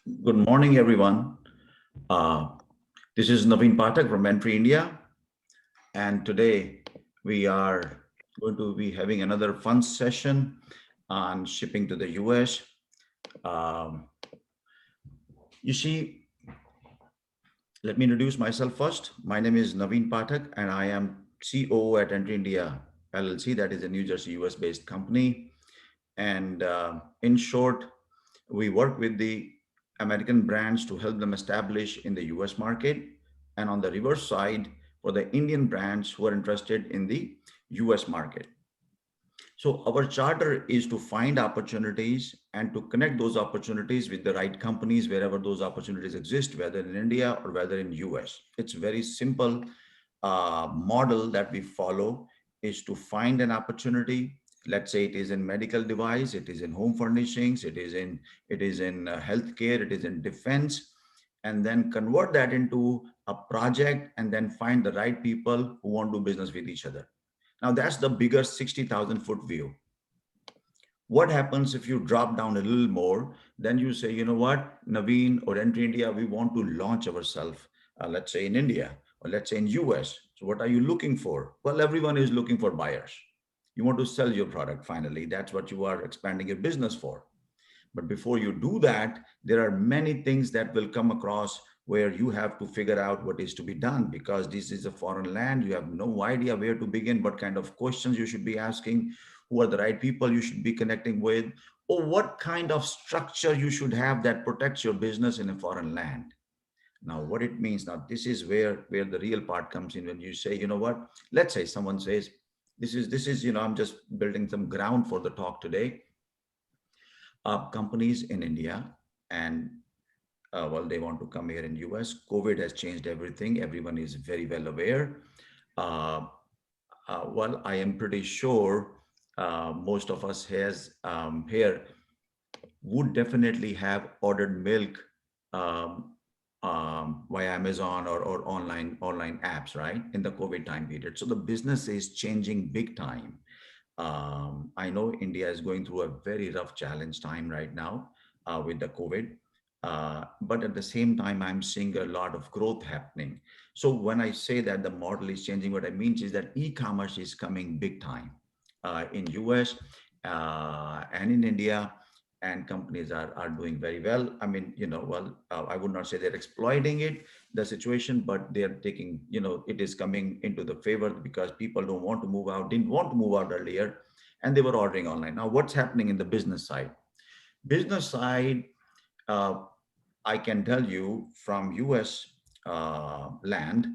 Good morning, everyone. Uh, this is Naveen Pathak from Entry India, and today we are going to be having another fun session on shipping to the US. Um, you see, let me introduce myself first. My name is Naveen Pathak, and I am COO at Entry India LLC, that is a New Jersey US based company. And in short, we work with the American brands to help them establish in the US market. And on the reverse side, for the Indian brands who are interested in the US market. So our charter is to find opportunities and to connect those opportunities with the right companies wherever those opportunities exist, whether in India or whether in US. It's very simple model that we follow is to find an opportunity. Let's say it is in medical device, it is in home furnishings, it is in healthcare, it is in defense, and then convert that into a project and then find the right people who want to do business with each other. Now that's the bigger 60,000 foot view. What happens if you drop down a little more? Then you say, you know what, Naveen or Entry India, we want to launch ourselves, let's say in India or let's say in US. So what are you looking for? Well, everyone is looking for buyers. You want to sell your product finally. That's what you are expanding your business for. But before you do that, there are many things that will come across where you have to figure out what is to be done because this is a foreign land. You have no idea where to begin, what kind of questions you should be asking, who are the right people you should be connecting with, or what kind of structure you should have that protects your business in a foreign land. Now, what it means now, this is where the real part comes in when you say, you know what, let's say someone says, this is, I'm just building some ground for the talk today. Companies in India and well, they want to come here in US. COVID has changed everything. Everyone is very well aware. Uh, well, I am pretty sure most of us has here would definitely have ordered milk um, via Amazon or online apps, right? In the COVID time period. So the business is changing big time. I know India is going through a very rough challenge time right now with the COVID. But at the same time, I'm seeing a lot of growth happening. So when I say that the model is changing, what I mean is that e-commerce is coming big time in US and in India, and companies are doing very well. I mean, well, I would not say they're exploiting it, the situation, but they're taking, it is coming into the favor because people don't want to move out, didn't want to move out earlier, and they were ordering online. Now, what's happening in the business side? Business side, uh, I can tell you from US land,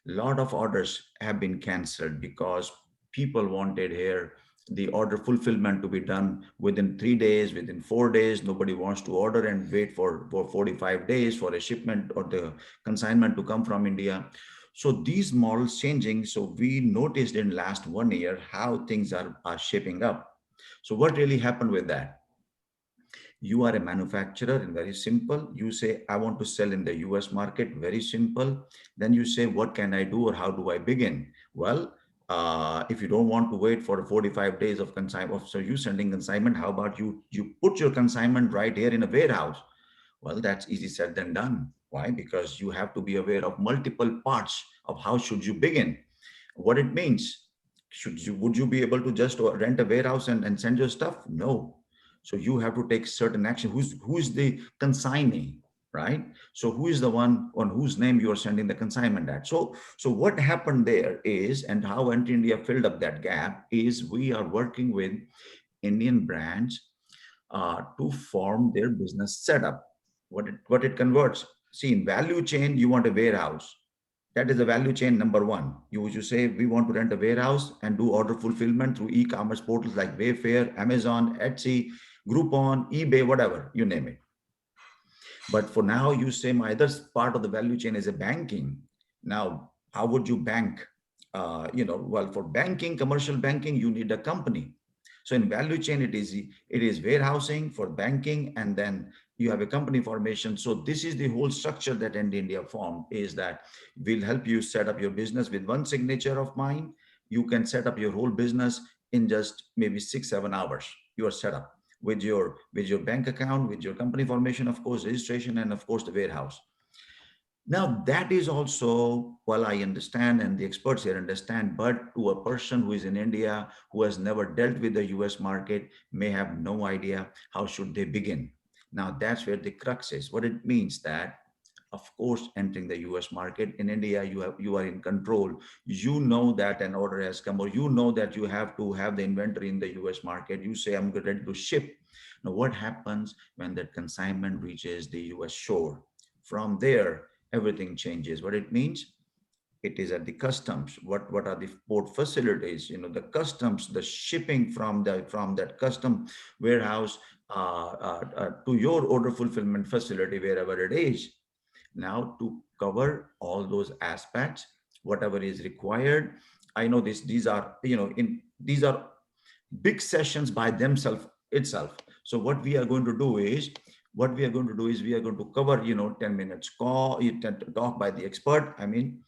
a lot of orders have been canceled because people wanted here the order fulfillment to be done within 3 days, within 4 days. Nobody wants to order and wait for 45 days for a shipment or the consignment to come from India. So these models changing. So we noticed in last 1 year how things are shaping up. So what really happened with that? You are a manufacturer and very simple. You say, I want to sell in the US market, very simple. Then you say, what can I do or how do I begin? Well, if you don't want to wait for 45 days of consignment, so you sending consignment, how about you put your consignment right here in a warehouse? Well, that's easy said than done. Why? Because you have to be aware of multiple parts of how should you begin, what it means. Would you be able to just rent a warehouse and send your stuff? No. So you have to take certain action. Who's the consignee, right? So who is the one on whose name you are sending the consignment at? So what happened there is, and how Entry India filled up that gap is we are working with Indian brands to form their business setup. What it converts. See, in value chain, you want a warehouse. That is the value chain number one. You say we want to rent a warehouse and do order fulfillment through e-commerce portals like Wayfair, Amazon, Etsy, Groupon, eBay, whatever, you name it. But for now, you say my other part of the value chain is a banking. Now, how would you bank? Well, for banking, commercial banking, you need a company. So in value chain, it is warehousing for banking, and then you have a company formation. So this is the whole structure that End India formed is that we'll help you set up your business with one signature of mine. You can set up your whole business in just maybe 6, 7 hours. You are set up. with your bank account, with your company formation, of course, registration, and of course the warehouse. Now that is also, well, I understand, and the experts here understand, but to a person who is in India, who has never dealt with the US market, may have no idea how should they begin. Now that's where the crux is. What it means that, of course, entering the US market in India, you are in control. You know that an order has come, or you know that you have to have the inventory in the US market. You say, I'm ready to ship. Now, what happens when that consignment reaches the US shore? From there, everything changes. What it means, it is at the customs. What are the port facilities? The customs, the shipping from that custom warehouse to your order fulfillment facility, wherever it is. Now, to cover all those aspects, whatever is required, I know these are, these are big sessions by themselves itself. So what we are going to do is we are going to cover 10 minutes call, you tend to talk by the expert, I mean,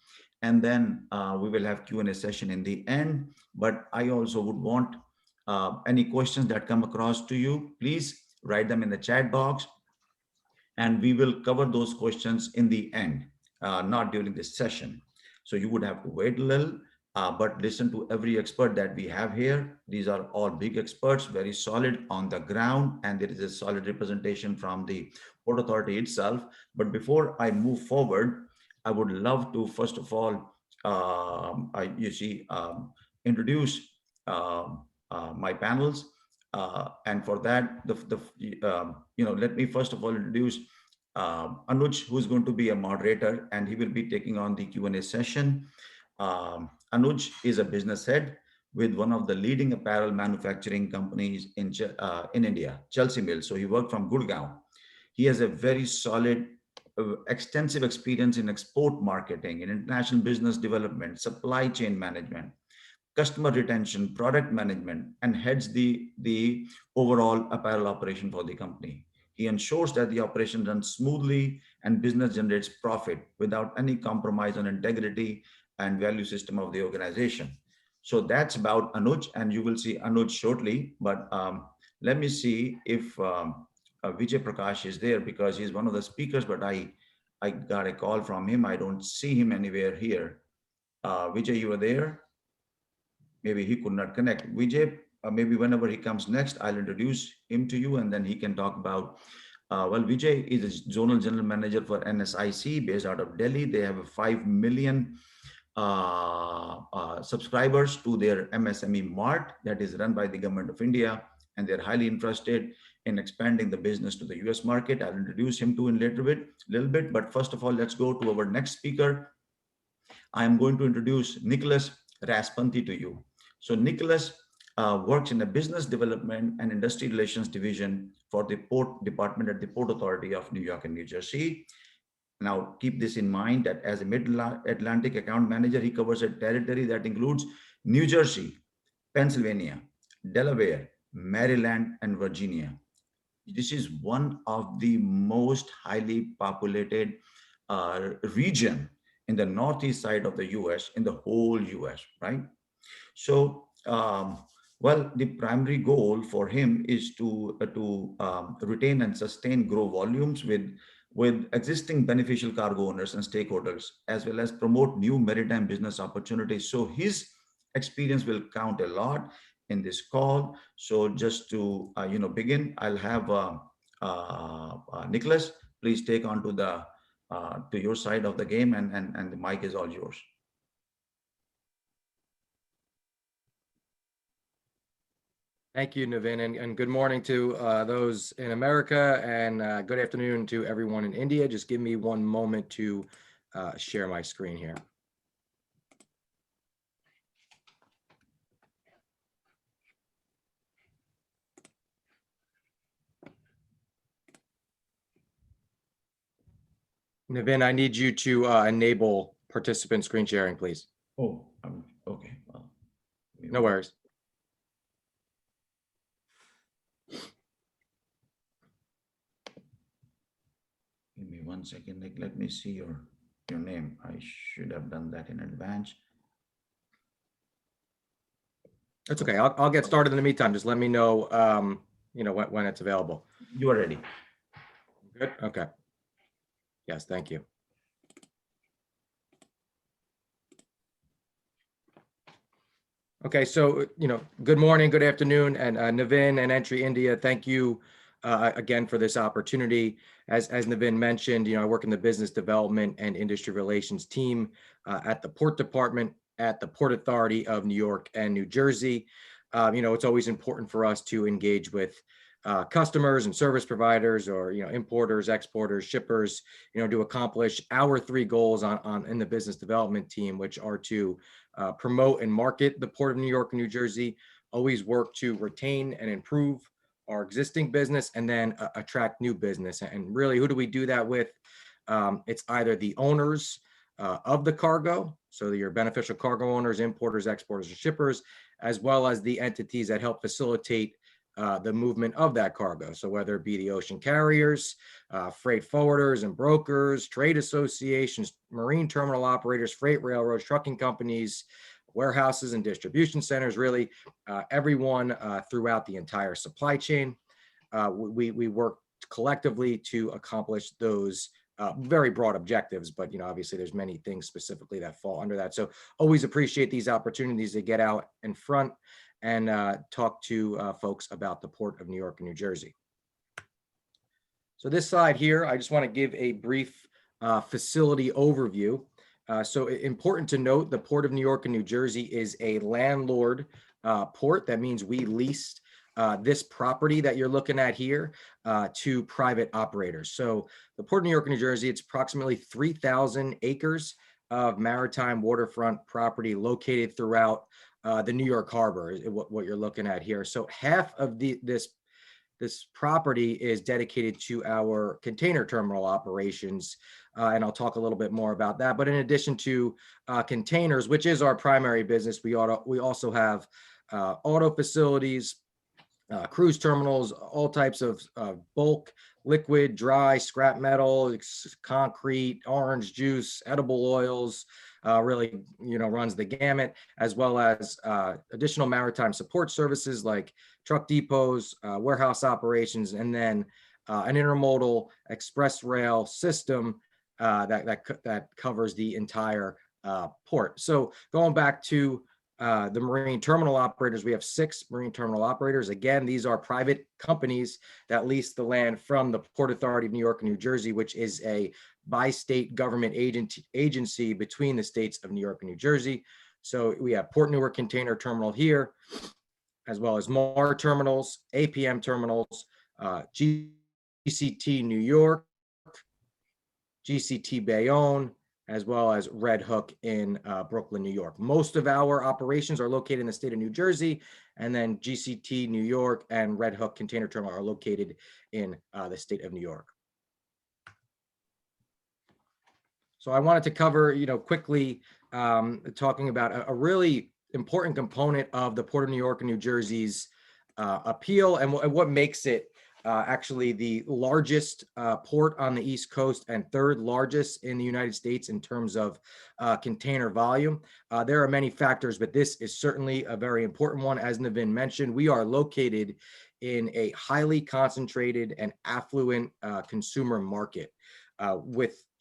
and then we will have Q&A session in the end. But I also would want any questions that come across to you, please write them in the chat box, and we will cover those questions in the end, not during this session. So you would have to wait a little, but listen to every expert that we have here. These are all big experts, very solid on the ground, and there is a solid representation from the Port Authority itself. But before I move forward, I would love to, first of all, introduce my panels. And for that, let me first of all introduce Anuj, who's going to be a moderator, and he will be taking on the Q&A session. Anuj is a business head with one of the leading apparel manufacturing companies in India, Chelsea Mill. So he worked from Gurgaon. He has a very solid, extensive experience in export marketing, in international business development, supply chain management, customer retention, product management, and heads the overall apparel operation for the company. He ensures that the operation runs smoothly and business generates profit without any compromise on integrity and value system of the organization. So that's about Anuj, and you will see Anuj shortly. But let me see if Vijay Prakash is there, because he's one of the speakers, but I got a call from him. I don't see him anywhere here. Vijay, you are there? Maybe he could not connect. Vijay, maybe whenever he comes next, I'll introduce him to you, and then he can talk about. Well, Vijay is a zonal general manager for NSIC based out of Delhi. They have a 5 million subscribers to their MSME Mart that is run by the government of India, and they're highly interested in expanding the business to the US market. I'll introduce him to in little bit. But first of all, let's go to our next speaker. I am going to introduce Nicholas Raspanti to you. So Nicholas works in the business development and industry relations division for the port department at the Port Authority of New York and New Jersey. Now, keep this in mind that as a Mid-Atlantic account manager, he covers a territory that includes New Jersey, Pennsylvania, Delaware, Maryland, and Virginia. This is one of the most highly populated region in the northeast side of the US, in the whole US, right? So, well, the primary goal for him is to retain and sustain grow volumes with existing beneficial cargo owners and stakeholders, as well as promote new maritime business opportunities. So his experience will count a lot in this call. So just to begin, I'll have Nicholas, please take on to your side of the game, and the mic is all yours. Thank you, Navin, and good morning to those in America, and good afternoon to everyone in India. Just give me one moment to share my screen here. Navin, I need you to enable participant screen sharing, please. Oh, okay. Well, no worries. Give me 1 second. Like, let me see your name. I should have done that in advance. That's okay. I'll get started in the meantime. Just let me know, when it's available. You are ready. Good. Okay. Yes, thank you. Okay, so, good morning, good afternoon, and Navin and Entry India, thank you again for this opportunity. As Navin mentioned, I work in the business development and industry relations team at the Port Department at the Port Authority of New York and New Jersey. It's always important for us to engage with customers and service providers, or importers, exporters, shippers, to accomplish our three goals in the business development team, which are to promote and market the Port of New York and New Jersey, always work to retain and improve our existing business, and then attract new business. And really, who do we do that with? It's either the owners of the cargo, so your beneficial cargo owners, importers, exporters, or shippers, as well as the entities that help facilitate the movement of that cargo. So whether it be the ocean carriers, freight forwarders and brokers, trade associations, marine terminal operators, freight railroads, trucking companies, warehouses and distribution centers, really everyone throughout the entire supply chain. We work collectively to accomplish those very broad objectives, but obviously there's many things specifically that fall under that. So always appreciate these opportunities to get out in front and talk to folks about the Port of New York and New Jersey. So this slide here, I just want to give a brief facility overview. So important to note, the Port of New York and New Jersey is a landlord port. That means we leased this property that you're looking at here to private operators. So the Port of New York and New Jersey, it's approximately 3,000 acres of maritime waterfront property located throughout the New York Harbor, what you're looking at here. So half of this property is dedicated to our container terminal operations, and I'll talk a little bit more about that. But in addition to containers, which is our primary business, we also have auto facilities, cruise terminals, all types of bulk, liquid, dry, scrap metal, concrete, orange juice, edible oils, really, runs the gamut, as well as additional maritime support services like truck depots, warehouse operations, and then an intermodal express rail system that covers the entire port. So going back to the marine terminal operators, we have 6 marine terminal operators. Again, these are private companies that lease the land from the Port Authority of New York and New Jersey, which is a bi-state government agency between the states of New York and New Jersey. So we have Port Newark Container Terminal here, as well as MAR terminals, APM terminals, GCT New York, GCT Bayonne, as well as Red Hook in Brooklyn, New York. Most of our operations are located in the state of New Jersey, and then GCT New York and Red Hook Container Terminal are located in the state of New York. So I wanted to cover, quickly talking about a really important component of the Port of New York and New Jersey's appeal, and what makes it actually the largest port on the East Coast and 3rd largest in the United States in terms of container volume. There are many factors, but this is certainly a very important one. As Navin mentioned, we are located in a highly concentrated and affluent consumer market.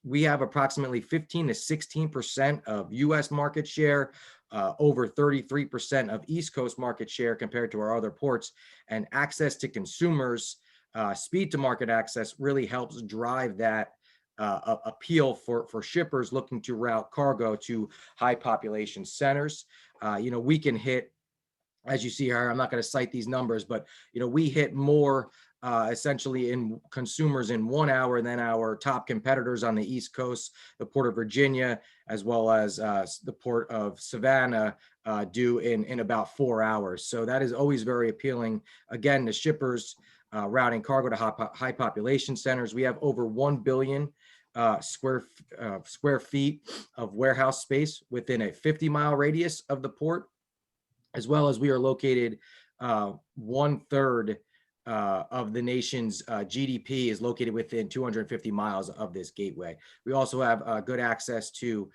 We have approximately 15 to 16% of US market share, over 33% of East Coast market share compared to our other ports, and access to consumers, speed to market access really helps drive that appeal for shippers looking to route cargo to high population centers. We can hit, as you see here, I'm not going to cite these numbers, but we hit more essentially in consumers in 1 hour than our top competitors on the East Coast, the Port of Virginia, as well as the Port of Savannah do in about 4 hours. So that is always very appealing, again, to shippers routing cargo to high population centers. We have over 1 billion square feet of warehouse space within a 50-mile radius of the port, as well as we are located 1/3 of the nation's GDP is located within 250 miles of this gateway. We also have good access to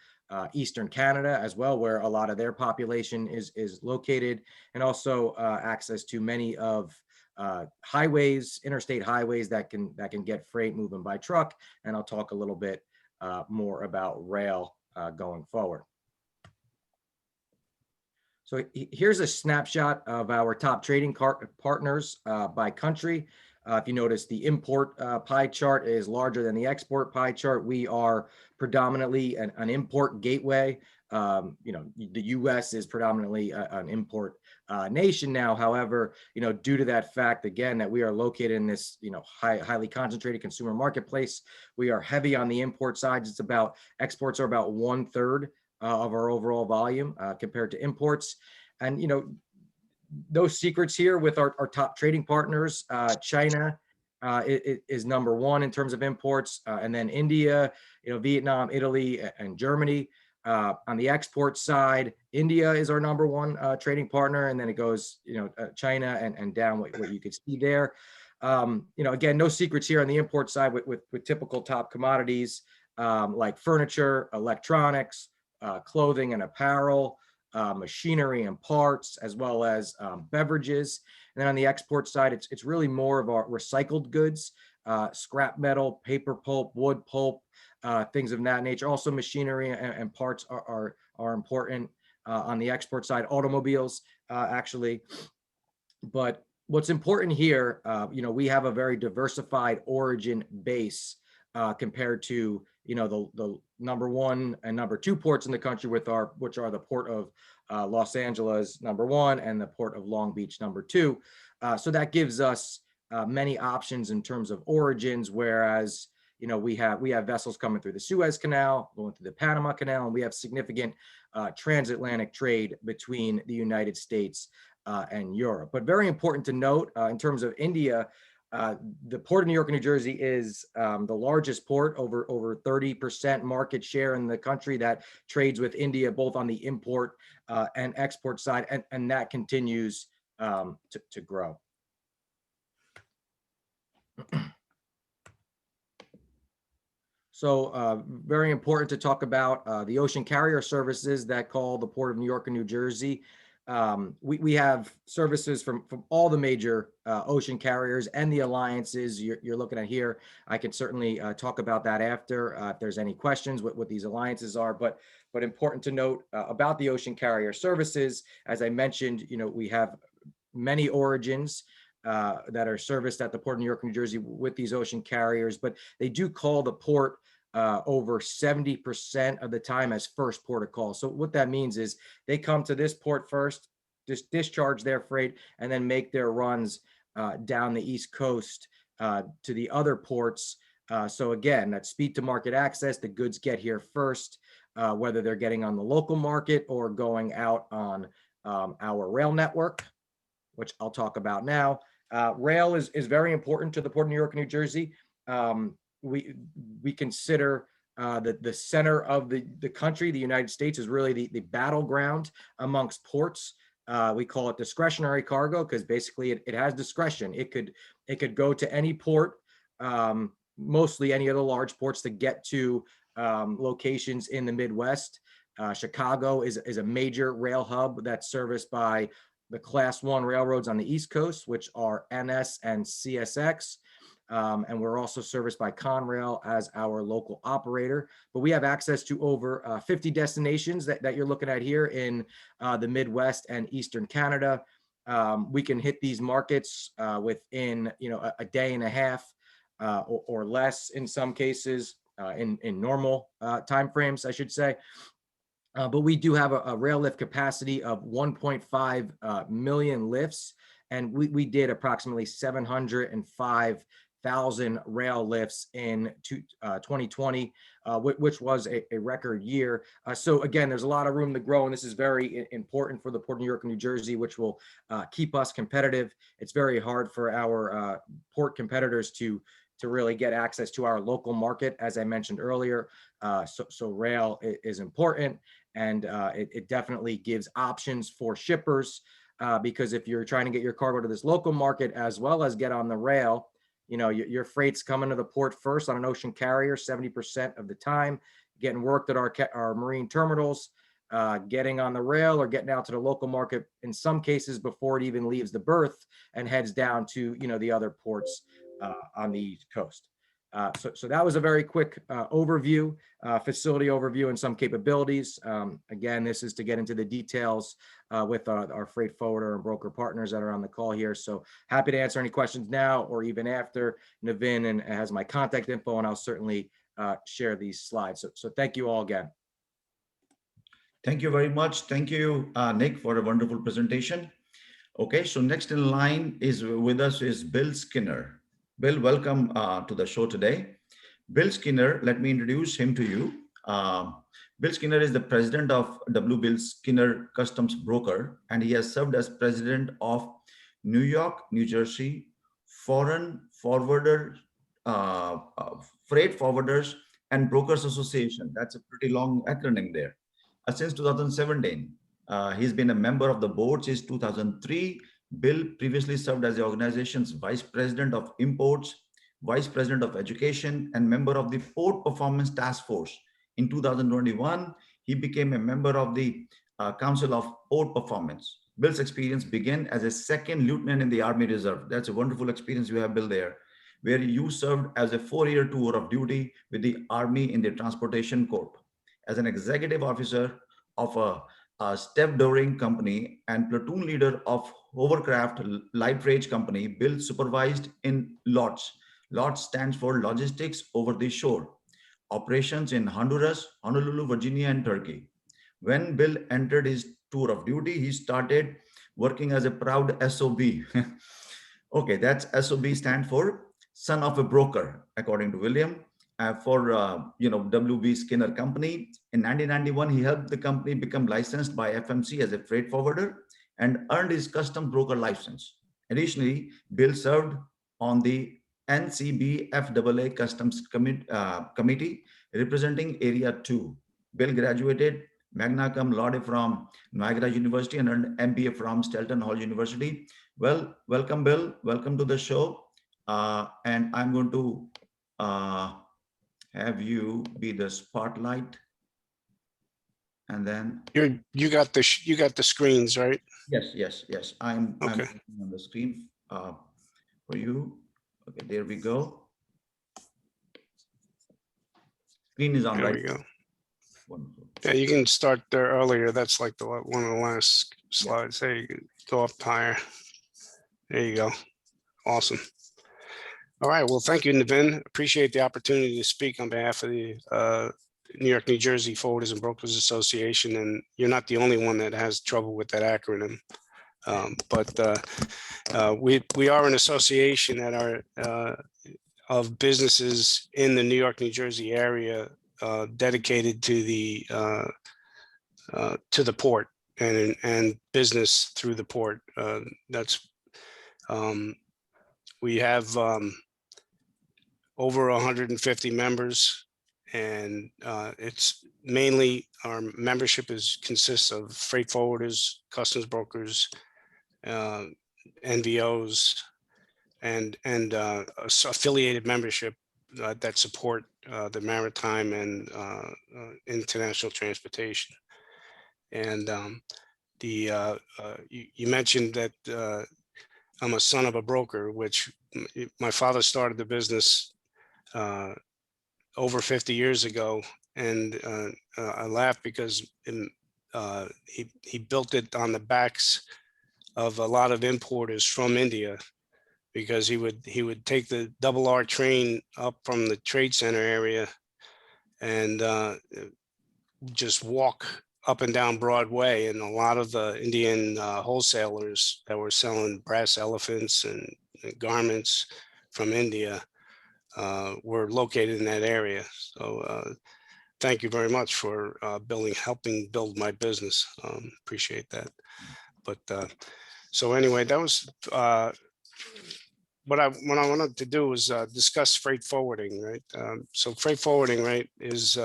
Eastern Canada as well, where a lot of their population is located, and also access to many of highways, interstate highways that can get freight moving by truck. And I'll talk a little bit more about rail going forward. So here's a snapshot of our top trading partners by country. If you notice, the import pie chart is larger than the export pie chart. We are predominantly an import gateway. The U.S. is predominantly an import nation now. However, due to that fact, again, that we are located in this, highly concentrated consumer marketplace, we are heavy on the import side. Exports are about 1/3 of our overall volume compared to imports. And, no secrets here with our top trading partners. China is number one in terms of imports, and then India, Vietnam, Italy, and Germany. On the export side, India is our number one trading partner, and then it goes, China and down what you could see there. Again, no secrets here on the import side with typical top commodities like furniture, electronics, clothing and apparel, machinery and parts, as well as beverages. And then on the export side, it's really more of our recycled goods, scrap metal, paper pulp, wood pulp, things of that nature. Also, machinery and parts are important on the export side. Automobiles, actually. But what's important here, we have a very diversified origin base compared to the number one and number two ports in the country, which are the port of Los Angeles, number one, and the port of Long Beach, number two. So that gives us many options in terms of origins, whereas we have vessels coming through the Suez Canal, going through the Panama Canal, and we have significant transatlantic trade between the United States and Europe. But very important to note in terms of India, the Port of New York and New Jersey is the largest port, over 30% market share in the country that trades with India, both on the import and export side, and that continues to grow. So very important to talk about the ocean carrier services that call the Port of New York and New Jersey. We have services from all the major ocean carriers and the alliances you're looking at here. I can certainly talk about that after if there's any questions what these alliances are. But important to note about the ocean carrier services, as I mentioned, we have many origins that are serviced at the Port of New York, New Jersey with these ocean carriers, but they do call the port over 70% of the time as first port of call. So what that means is they come to this port first, just discharge their freight, and then make their runs down the East Coast to the other ports. So again, that speed to market access, the goods get here first, whether they're getting on the local market or going out on our rail network, which I'll talk about now. Rail is very important to the Port of New York and New Jersey. We consider the center of the country, the United States, is really the battleground amongst ports. We call it discretionary cargo because basically it has discretion. It could go to any port, mostly any of the large ports, to get to locations in the Midwest. Chicago is a major rail hub that's serviced by the Class 1 railroads on the East Coast, which are NS and CSX. And we're also serviced by Conrail as our local operator. But we have access to over 50 destinations that you're looking at here in the Midwest and Eastern Canada. We can hit these markets within a day and a half or less in some cases, in normal timeframes, I should say. But we do have a rail lift capacity of 1.5 million lifts, and we did approximately 705,000 rail lifts in 2020, which was a record year. So again, there's a lot of room to grow, and this is very important for the Port of New York and New Jersey, which will keep us competitive. It's very hard for our port competitors to really get access to our local market, as I mentioned earlier. So rail is important, and it definitely gives options for shippers, because if you're trying to get your cargo to this local market as well as get on the rail, your freight's coming to the port first on an ocean carrier 70% of the time, getting worked at our marine terminals, getting on the rail or getting out to the local market in some cases before it even leaves the berth and heads down to, the other ports on the East Coast. So that was a very quick overview, facility overview and some capabilities. Again, this is to get into the details with our freight forwarder and broker partners that are on the call here. So happy to answer any questions now or even after. Navin and has my contact info, and I'll certainly share these slides. So thank you all again. Thank you very much. Thank you, Nick, for a wonderful presentation. Okay, so next in line is with us is Bill Skinner. Bill, welcome to the show today. Bill Skinner, let me introduce him to you. Bill Skinner is the president of W. Bill Skinner Customs Broker, and he has served as president of New York, New Jersey Foreign Forwarder, Freight Forwarders and Brokers Association. That's a pretty long acronym there. Since 2017. He's been a member of the board since 2003. Bill previously served as the organization's vice president of imports, vice president of education, and member of the Port Performance Task Force. In 2021, he became a member of the Council of Port Performance. Bill's experience began as a second lieutenant in the Army Reserve. That's a wonderful experience you have, Bill, there, where you served as a 4-year tour of duty with the Army in the Transportation Corps. As an executive officer of a stevedoring company and platoon leader of hovercraft light freight company, Bill supervised in LOTS. LOTS stands for Logistics Over the Shore. Operations in Honduras, Honolulu, Virginia, and Turkey. When Bill entered his tour of duty, he started working as a proud SOB. Okay, that's SOB stand for son of a broker, according to William. For W.B. Skinner Company. In 1991, he helped the company become licensed by FMC as a freight forwarder and earned his custom broker license. Additionally, Bill served on the NCBFAA Customs Committee representing Area 2. Bill graduated magna cum laude from Niagara University and earned MBA from Stelton Hall University. Well, welcome, Bill. Welcome to the show. And I'm going to have you be the spotlight, and then you got the screens, right? Yes. I'm Okay. on the screen for you. Okay, there we go. Screen is on, There right? we go. Wonderful. Yeah, you can start there earlier. That's like one of the last slides. There you go up higher. There you go. Awesome. All right. Well, thank you, Navin. Appreciate the opportunity to speak on behalf of the New York, New Jersey Forwarders and Brokers Association. And you're not the only one that has trouble with that acronym. We are an association that are of businesses in the New York, New Jersey area dedicated to the port and business through the port. We have over 150 members, and it's mainly our membership consists of freight forwarders, customs brokers, NVOs, and affiliated membership that support the maritime and international transportation. And you mentioned that I'm a son of a broker, which my father started the business over 50 years ago, and I laugh because he built it on the backs of a lot of importers from India, because he would take the double R train up from the Trade Center area and just walk up and down Broadway, and a lot of the Indian wholesalers that were selling brass elephants and garments from India were located in that area. So thank you very much for helping build my business. Appreciate that. But so anyway, that was what I wanted to do was discuss freight forwarding, right? So freight forwarding, right, is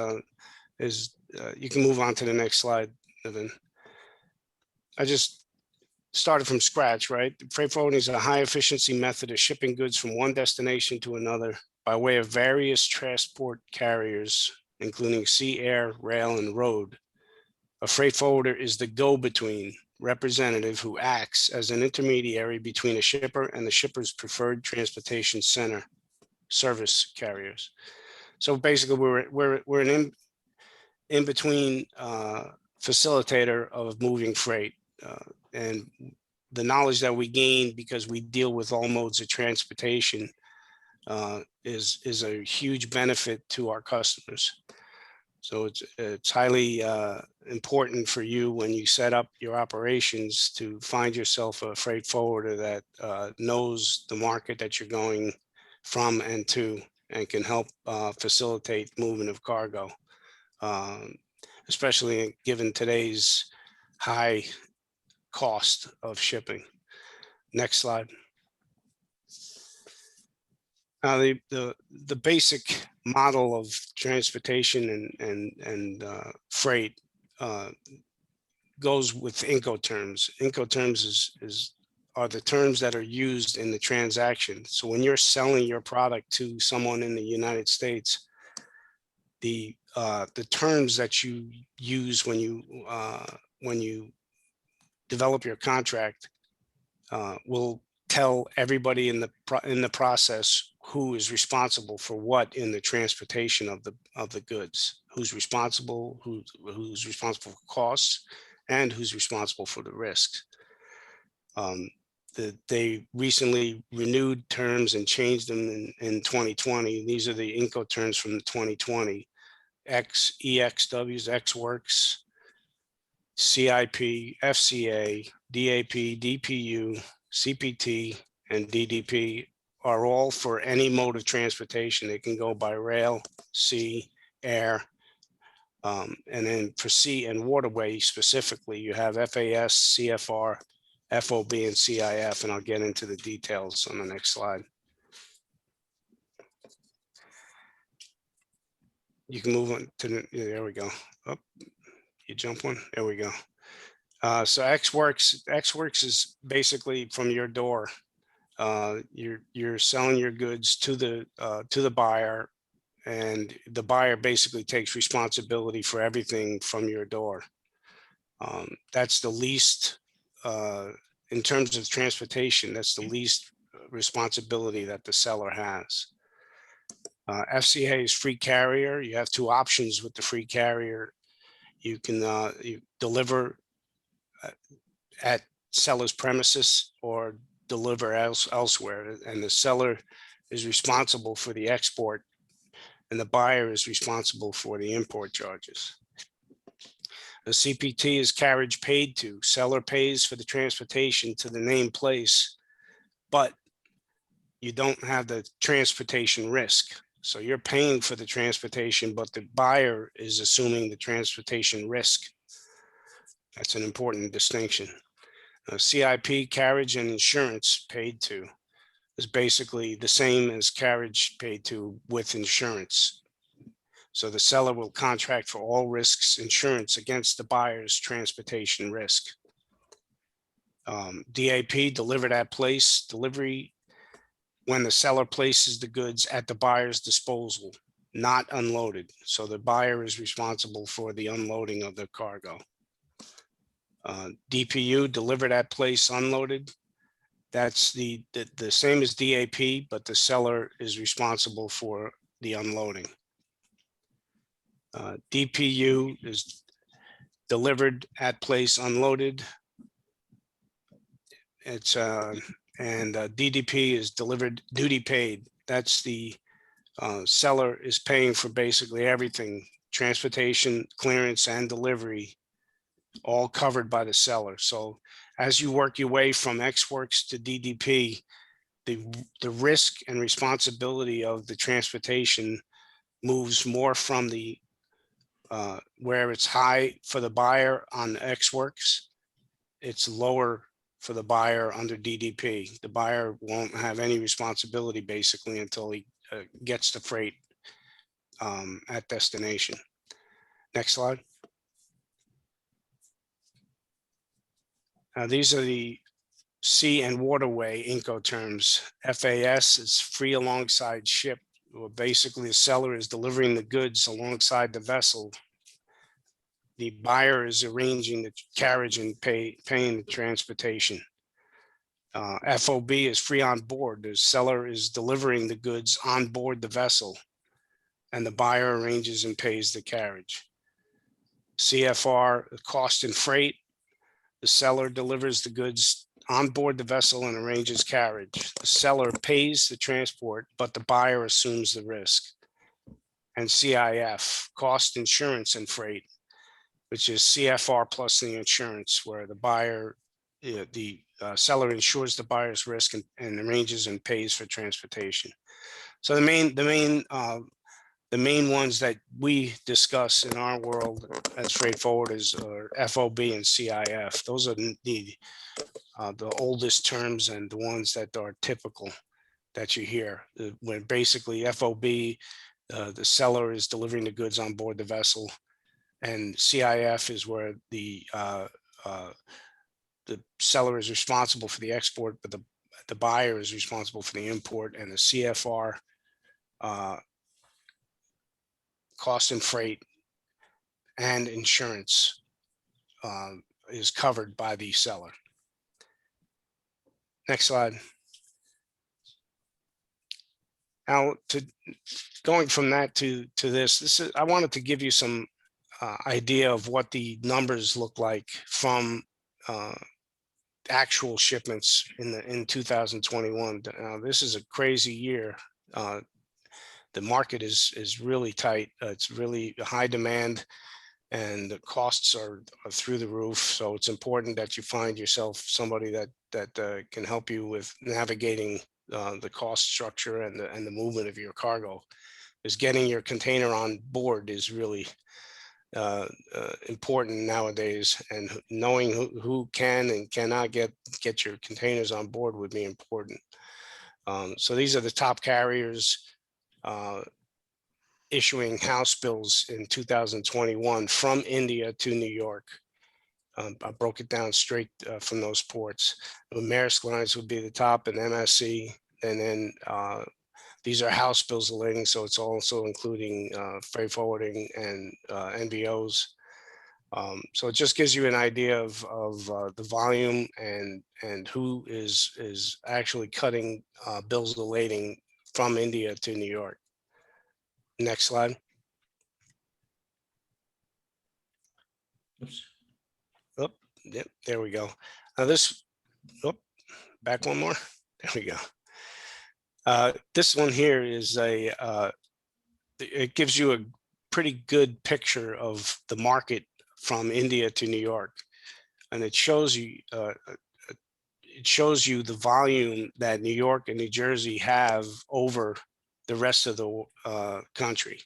you can move on to the next slide, Evan. I just started from scratch, right? Freight forwarding is a high efficiency method of shipping goods from one destination to another by way of various transport carriers, including sea, air, rail, and road. A freight forwarder is the go-between representative who acts as an intermediary between a shipper and the shipper's preferred transportation center service carriers. So basically, we're an in-between facilitator of moving freight. And the knowledge that we gain because we deal with all modes of transportation is a huge benefit to our customers. So it's highly important for you when you set up your operations to find yourself a freight forwarder that knows the market that you're going from and to, and can help facilitate movement of cargo, especially given today's high cost of shipping. Next slide. Now, the basic model of transportation and freight goes with Incoterms. Incoterms are the terms that are used in the transaction. So when you're selling your product to someone in the United States, the terms that you use when you develop your contract will tell everybody in the process who is responsible for what in the transportation of the goods, who's responsible for costs, and who's responsible for the risks. They recently renewed terms and changed them in 2020. These are the Incoterms from 2020: EXWs, EXWorks, CIP, FCA, DAP, DPU, CPT, and DDP are all for any mode of transportation. They can go by rail, sea, air, and then for sea and waterway specifically, you have FAS, CFR, FOB, and CIF, and I'll get into the details on the next slide. You can move on to there we go. Oh, you jump one, there we go. So EXWorks is basically from your door. You're selling your goods to the buyer, and the buyer basically takes responsibility for everything from your door. That's the least, in terms of transportation, that's the least responsibility that the seller has. FCA is free carrier. You have two options with the free carrier. You can you deliver at seller's premises or deliver elsewhere, and the seller is responsible for the export and the buyer is responsible for the import charges. The CPT is carriage paid to. Seller pays for the transportation to the named place, but you don't have the transportation risk. So you're paying for the transportation, but the buyer is assuming the transportation risk. That's an important distinction. CIP, carriage and insurance paid to, is basically the same as carriage paid to with insurance. So the seller will contract for all risks insurance against the buyer's transportation risk. DAP, delivered at place, delivery when the seller places the goods at the buyer's disposal, not unloaded. So the buyer is responsible for the unloading of the cargo. DPU, delivered at place, unloaded. That's the same as DAP, but the seller is responsible for the unloading. DPU is delivered at place, unloaded. It's and DDP is delivered duty paid. That's the seller is paying for basically everything: transportation, clearance, and delivery, all covered by the seller. So as you work your way from EXWorks to DDP, the risk and responsibility of the transportation moves more from the where it's high for the buyer on EXWorks, it's lower for the buyer under DDP. The buyer won't have any responsibility basically until he gets the freight at destination. Next slide. These are the sea and waterway Incoterms. FAS is free alongside ship. Well, basically, the seller is delivering the goods alongside the vessel. the buyer is arranging the carriage and paying the transportation. FOB is free on board. The seller is delivering the goods on board the vessel, and the buyer arranges and pays the carriage. CFR, cost and freight. The seller delivers the goods on board the vessel and arranges carriage. The seller pays the transport, but the buyer assumes the risk. And CIF, cost, insurance, and freight, which is CFR plus the insurance, where the buyer, the seller insures the buyer's risk and arranges and pays for transportation. So the main ones that we discuss in our world as freight forwarders are FOB and CIF. Those are the oldest terms and the ones that are typical that you hear. When basically FOB, the seller is delivering the goods on board the vessel, and CIF is where the seller is responsible for the export, but the buyer is responsible for the import, and the CFR, cost and freight and insurance, is covered by the seller. Next slide. Now, going from that to this is, I wanted to give you some idea of what the numbers look like from actual shipments in 2021. This is a crazy year. The market is really tight. It's really high demand, and the costs are through the roof. So it's important that you find yourself somebody that can help you with navigating the cost structure and the movement of your cargo. Is getting your container on board is really important nowadays, and knowing who can and cannot get your containers on board would be important. So these are the top carriers issuing house bills in 2021 from India to New York. I broke it down straight from those ports. Maersk Lines would be the top, and MSC, and then these are house bills relating, so it's also including freight forwarding and NVOs. So it just gives you an idea of the volume and who is actually cutting bills of lading from India to New York. Next slide. Oops. Oh, yep, there we go. Now this, oh, back one more. There we go. This one here is it gives you a pretty good picture of the market from India to New York, and it shows you the volume that New York and New Jersey have over the rest of the country.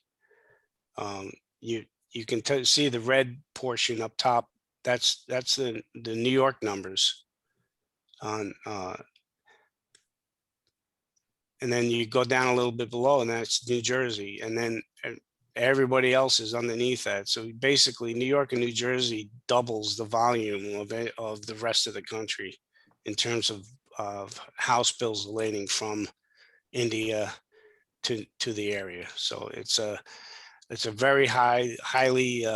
You can see the red portion up top. That's the New York numbers on, and then you go down a little bit below, and that's New Jersey, and then everybody else is underneath that. So basically, New York and New Jersey doubles the volume of the rest of the country in terms of house bills relating from India to the area. So it's a very highly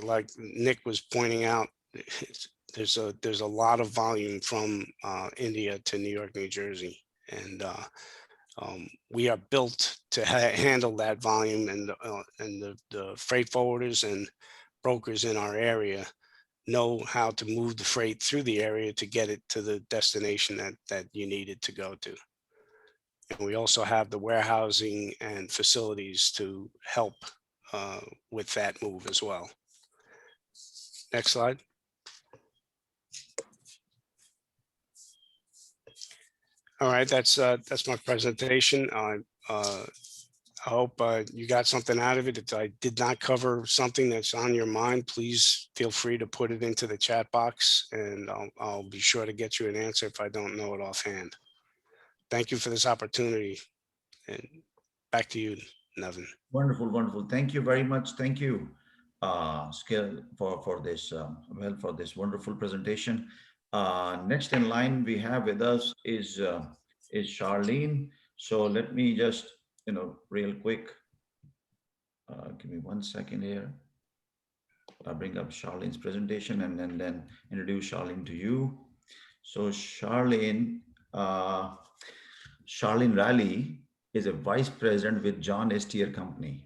like Nick was pointing out, there's a lot of volume from India to New York, New Jersey, and we are built to handle that volume, and the freight forwarders and brokers in our area know how to move the freight through the area to get it to the destination that you need it to go to. And we also have the warehousing and facilities to help with that move as well. Next slide. All right, that's my presentation. I hope you got something out of it. If I did not cover something that's on your mind, please feel free to put it into the chat box, and I'll be sure to get you an answer if I don't know it offhand. Thank you for this opportunity, and back to you, Nevin. Wonderful, wonderful. Thank you very much. Thank you, Skill, for this for this wonderful presentation. Next in line we have with us is Charlene. So let me just real quick. Give me 1 second here. bring up Charlene's presentation and then introduce Charlene to you. So Charlene Riley is a vice president with John Estier Company,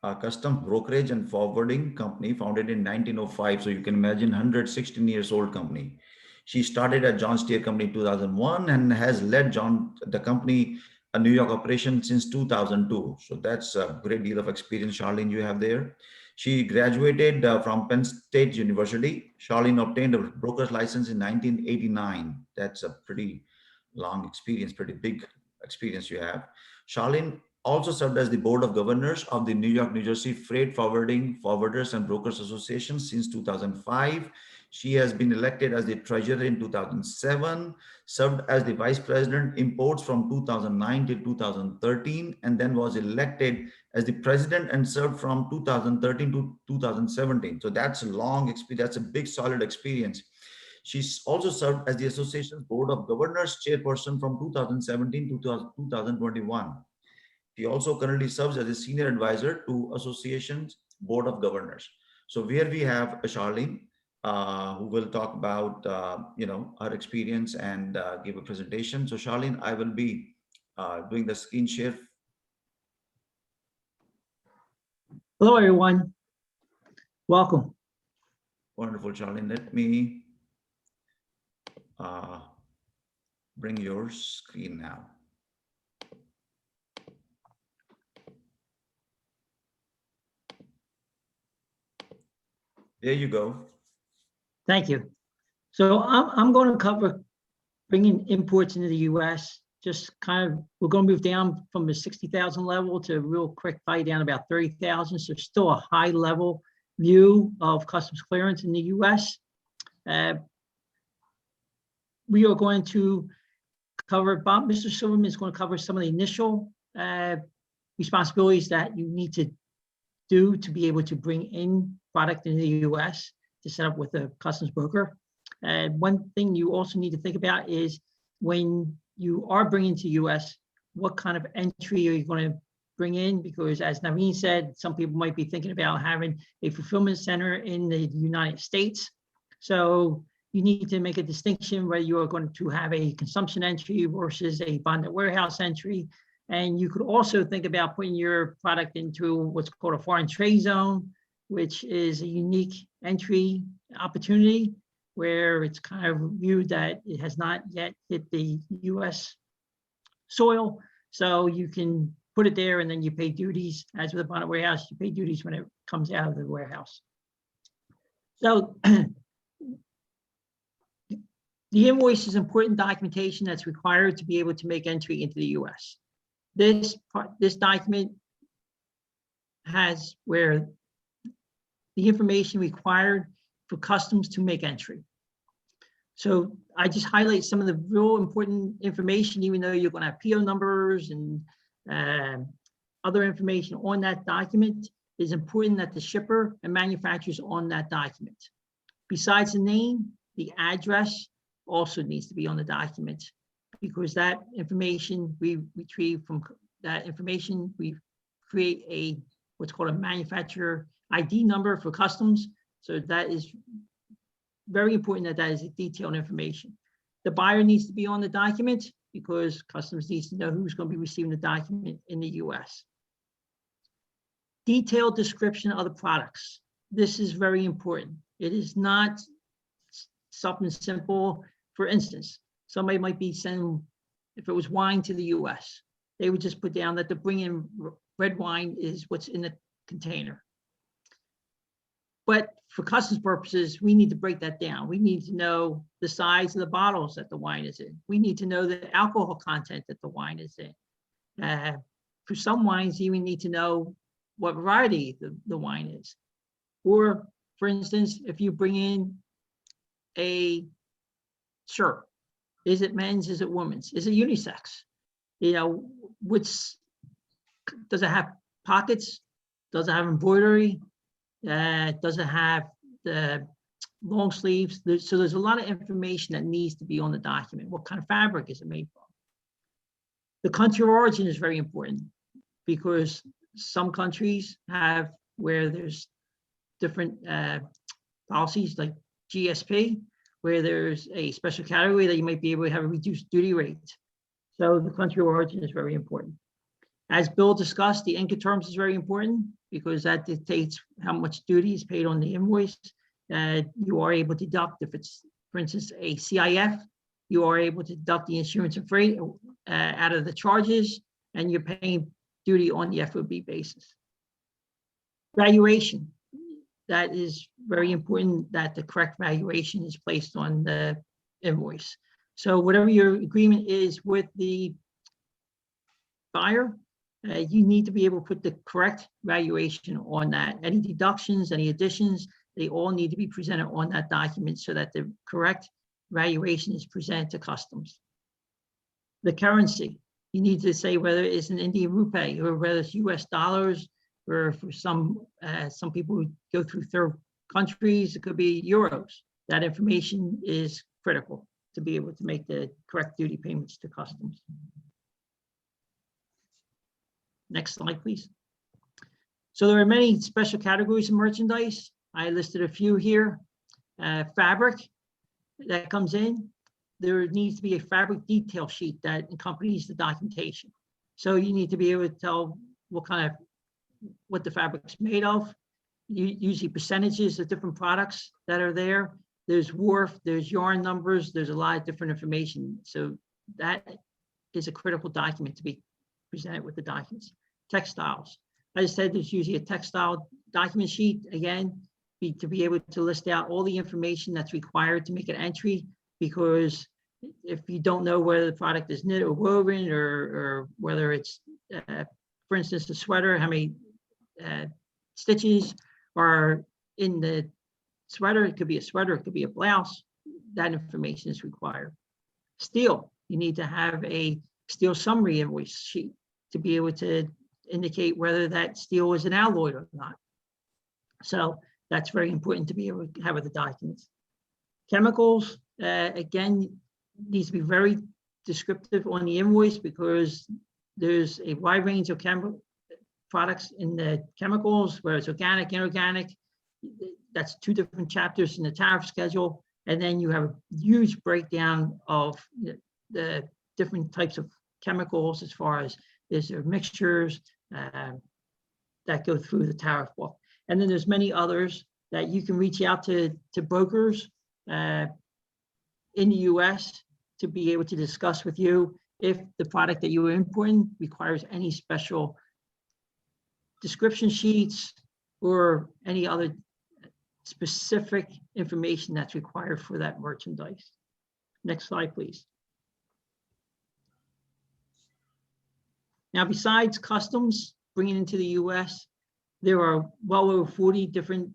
a custom brokerage and forwarding company founded in 1905. So you can imagine 116 years old company. She started at John Estier Company in 2001 and has led the company a New York operation since 2002. So that's a great deal of experience, Charlene, you have there. She graduated from Penn State University. Charlene obtained a broker's license in 1989. That's a pretty long experience, pretty big experience you have. Charlene also served as the board of governors of the New York, New Jersey Freight Forwarding Forwarders and Brokers Association since 2005. She has been elected as the treasurer in 2007, served as the vice president imports from 2009 to 2013, and then was elected as the president and served from 2013 to 2017. So that's a long experience. That's a big, solid experience. She's also served as the association's board of governors chairperson from 2017 to 2021. She also currently serves as a senior advisor to association's board of governors. So here we have Charlene, who will talk about her experience and give a presentation. So Charlene, I will be doing the screen share. Hello, everyone. Welcome. Wonderful, Charlene. Let me bring your screen now. There you go. Thank you. So I'm going to cover bringing imports into the U.S. Just kind of, we're going to move down from the 60,000 level to a real quick fight down about 30,000. So still a high level view of customs clearance in the U.S. We are going to cover, Mr. Silverman is going to cover some of the initial responsibilities that you need to do to be able to bring in product into the U.S. to set up with a customs broker. And one thing you also need to think about is when you are bringing to U.S., what kind of entry are you going to bring in? Because as Naveen said, some people might be thinking about having a fulfillment center in the United States. So you need to make a distinction whether you are going to have a consumption entry versus a bonded warehouse entry. And you could also think about putting your product into what's called a foreign trade zone, which is a unique entry opportunity where it's kind of viewed that it has not yet hit the US soil. So you can put it there and then you pay duties. As with a bonded warehouse, you pay duties when it comes out of the warehouse. So the invoice is important documentation that's required to be able to make entry into the US. This document has where the information required for customs to make entry. So I just highlight some of the real important information, even though you're going to have PO numbers and other information on that document. It's important that the shipper and manufacturers on that document. Besides the name, the address also needs to be on the document, because that information we retrieve from that information, we create what's called a manufacturer ID number for customs. So that is very important that is detailed information. The buyer needs to be on the document because customs needs to know who's going to be receiving the document in the US. Detailed description of the products. This is very important. It is not something simple. For instance, somebody might be sending, if it was wine to the US, they would just put down that the bring in red wine is what's in the container. But for customs purposes, we need to break that down. We need to know the size of the bottles that the wine is in. We need to know the alcohol content that the wine is in. For some wines, you even need to know what variety the wine is. Or for instance, if you bring in a shirt, is it men's, is it women's? Is it unisex? You know, does it have pockets? Does it have embroidery? Does it have the long sleeves? So there's a lot of information that needs to be on the document. What kind of fabric is it made from? The country of origin is very important because some countries have where there's different policies like GSP, where there's a special category that you might be able to have a reduced duty rate. So the country of origin is very important. As Bill discussed, the Incoterms is very important because that dictates how much duty is paid on the invoice. You are able to deduct if it's, for instance, a CIF, you are able to deduct the insurance and freight out of the charges, and you're paying duty on the FOB basis. Valuation, that is very important that the correct valuation is placed on the invoice. So whatever your agreement is with the buyer, you need to be able to put the correct valuation on that. Any deductions, any additions, they all need to be presented on that document so that the correct valuation is presented to customs. The currency, you need to say whether it's an Indian rupee or whether it's US dollars, or for some people who go through third countries, it could be euros. That information is critical to be able to make the correct duty payments to customs. Next slide, please. So there are many special categories of merchandise. I listed a few here. Fabric that comes in, there needs to be a fabric detail sheet that accompanies the documentation. So you need to be able to tell what the fabric's made of. Usually percentages of different products that are there. There's wharf, there's yarn numbers, there's a lot of different information. So that is a critical document to be presented with the documents. Textiles. As I said, there's usually a textile document sheet, again, to be able to list out all the information that's required to make an entry, because if you don't know whether the product is knit or woven, or whether it's, for instance, a sweater, how many stitches are in the sweater, it could be a sweater, it could be a blouse, that information is required. Steel, you need to have a steel summary invoice sheet to be able to indicate whether that steel is an alloy or not. So that's very important to be able to have with the documents. Chemicals, again, needs to be very descriptive on the invoice, because there's a wide range of chemical products in the chemicals, where it's organic, inorganic. That's 2 different chapters in the tariff schedule. And then you have a huge breakdown of the different types of chemicals, as far as is there mixtures that go through the tariff book. And then there's many others that you can reach out to brokers in the US to be able to discuss with you if the product that you are importing requires any special description sheets or any other specific information that's required for that merchandise. Next slide, please. Now, besides customs bringing into the US, there are well over 40 different,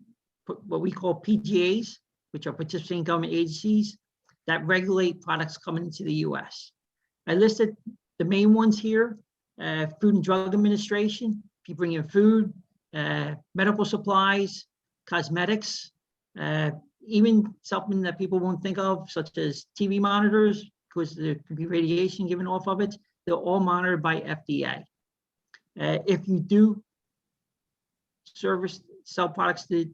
what we call PGAs, which are participating government agencies that regulate products coming into the US. I listed the main ones here: Food and Drug Administration, if you bring in food, medical supplies, cosmetics, even something that people won't think of, such as TV monitors, because there could be radiation given off of it. They're all monitored by FDA. If you do sell products to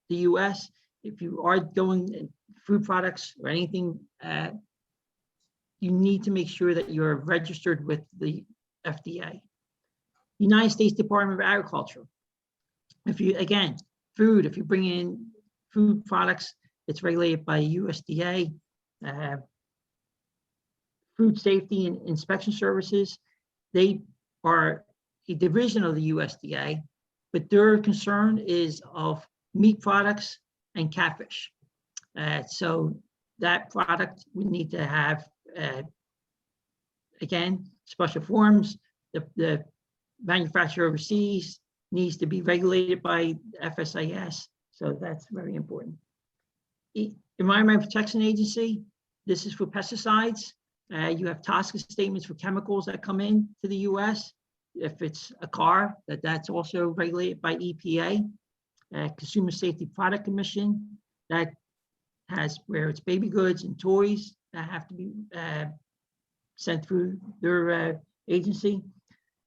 the US, if you are going food products or anything, you need to make sure that you're registered with the FDA. United States Department of Agriculture. If you, again, food, if you bring in food products, it's regulated by USDA. Food Safety and Inspection Services, they are a division of the USDA, but their concern is of meat products and catfish. So that product would need to have, again, special forms. The manufacturer overseas needs to be regulated by FSIS, so that's very important. Environmental Protection Agency, this is for pesticides. You have TSCA statements for chemicals that come in to the US. If it's a car, that's also regulated by EPA. Consumer Safety Product Commission, that has where it's baby goods and toys that have to be sent through their agency.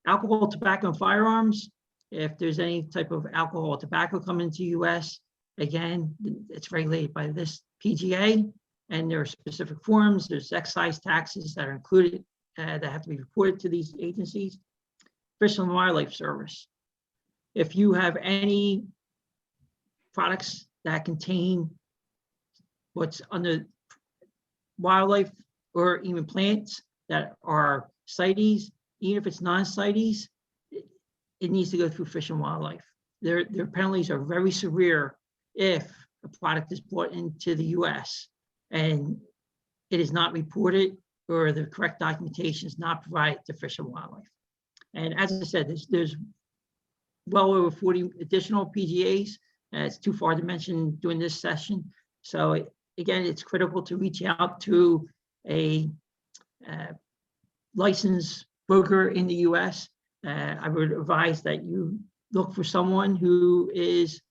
Alcohol, tobacco, and firearms, If there's any type of alcohol or tobacco coming into US, again, it's regulated by this PGA, and there are specific forms. There's excise taxes that are included that have to be reported to these agencies. Fish and Wildlife Service. If you have any products that contain what's under wildlife or even plants that are CITES, even if it's non-CITES, it needs to go through Fish and Wildlife. Their penalties are very severe if a product is brought into the US and it is not reported or the correct documentation is not provided to Fish and Wildlife. And as I said, there's well over 40 additional PGAs. It's too far to mention during this session. So again, it's critical to reach out to a licensed broker in the US. I would advise that you look for someone who is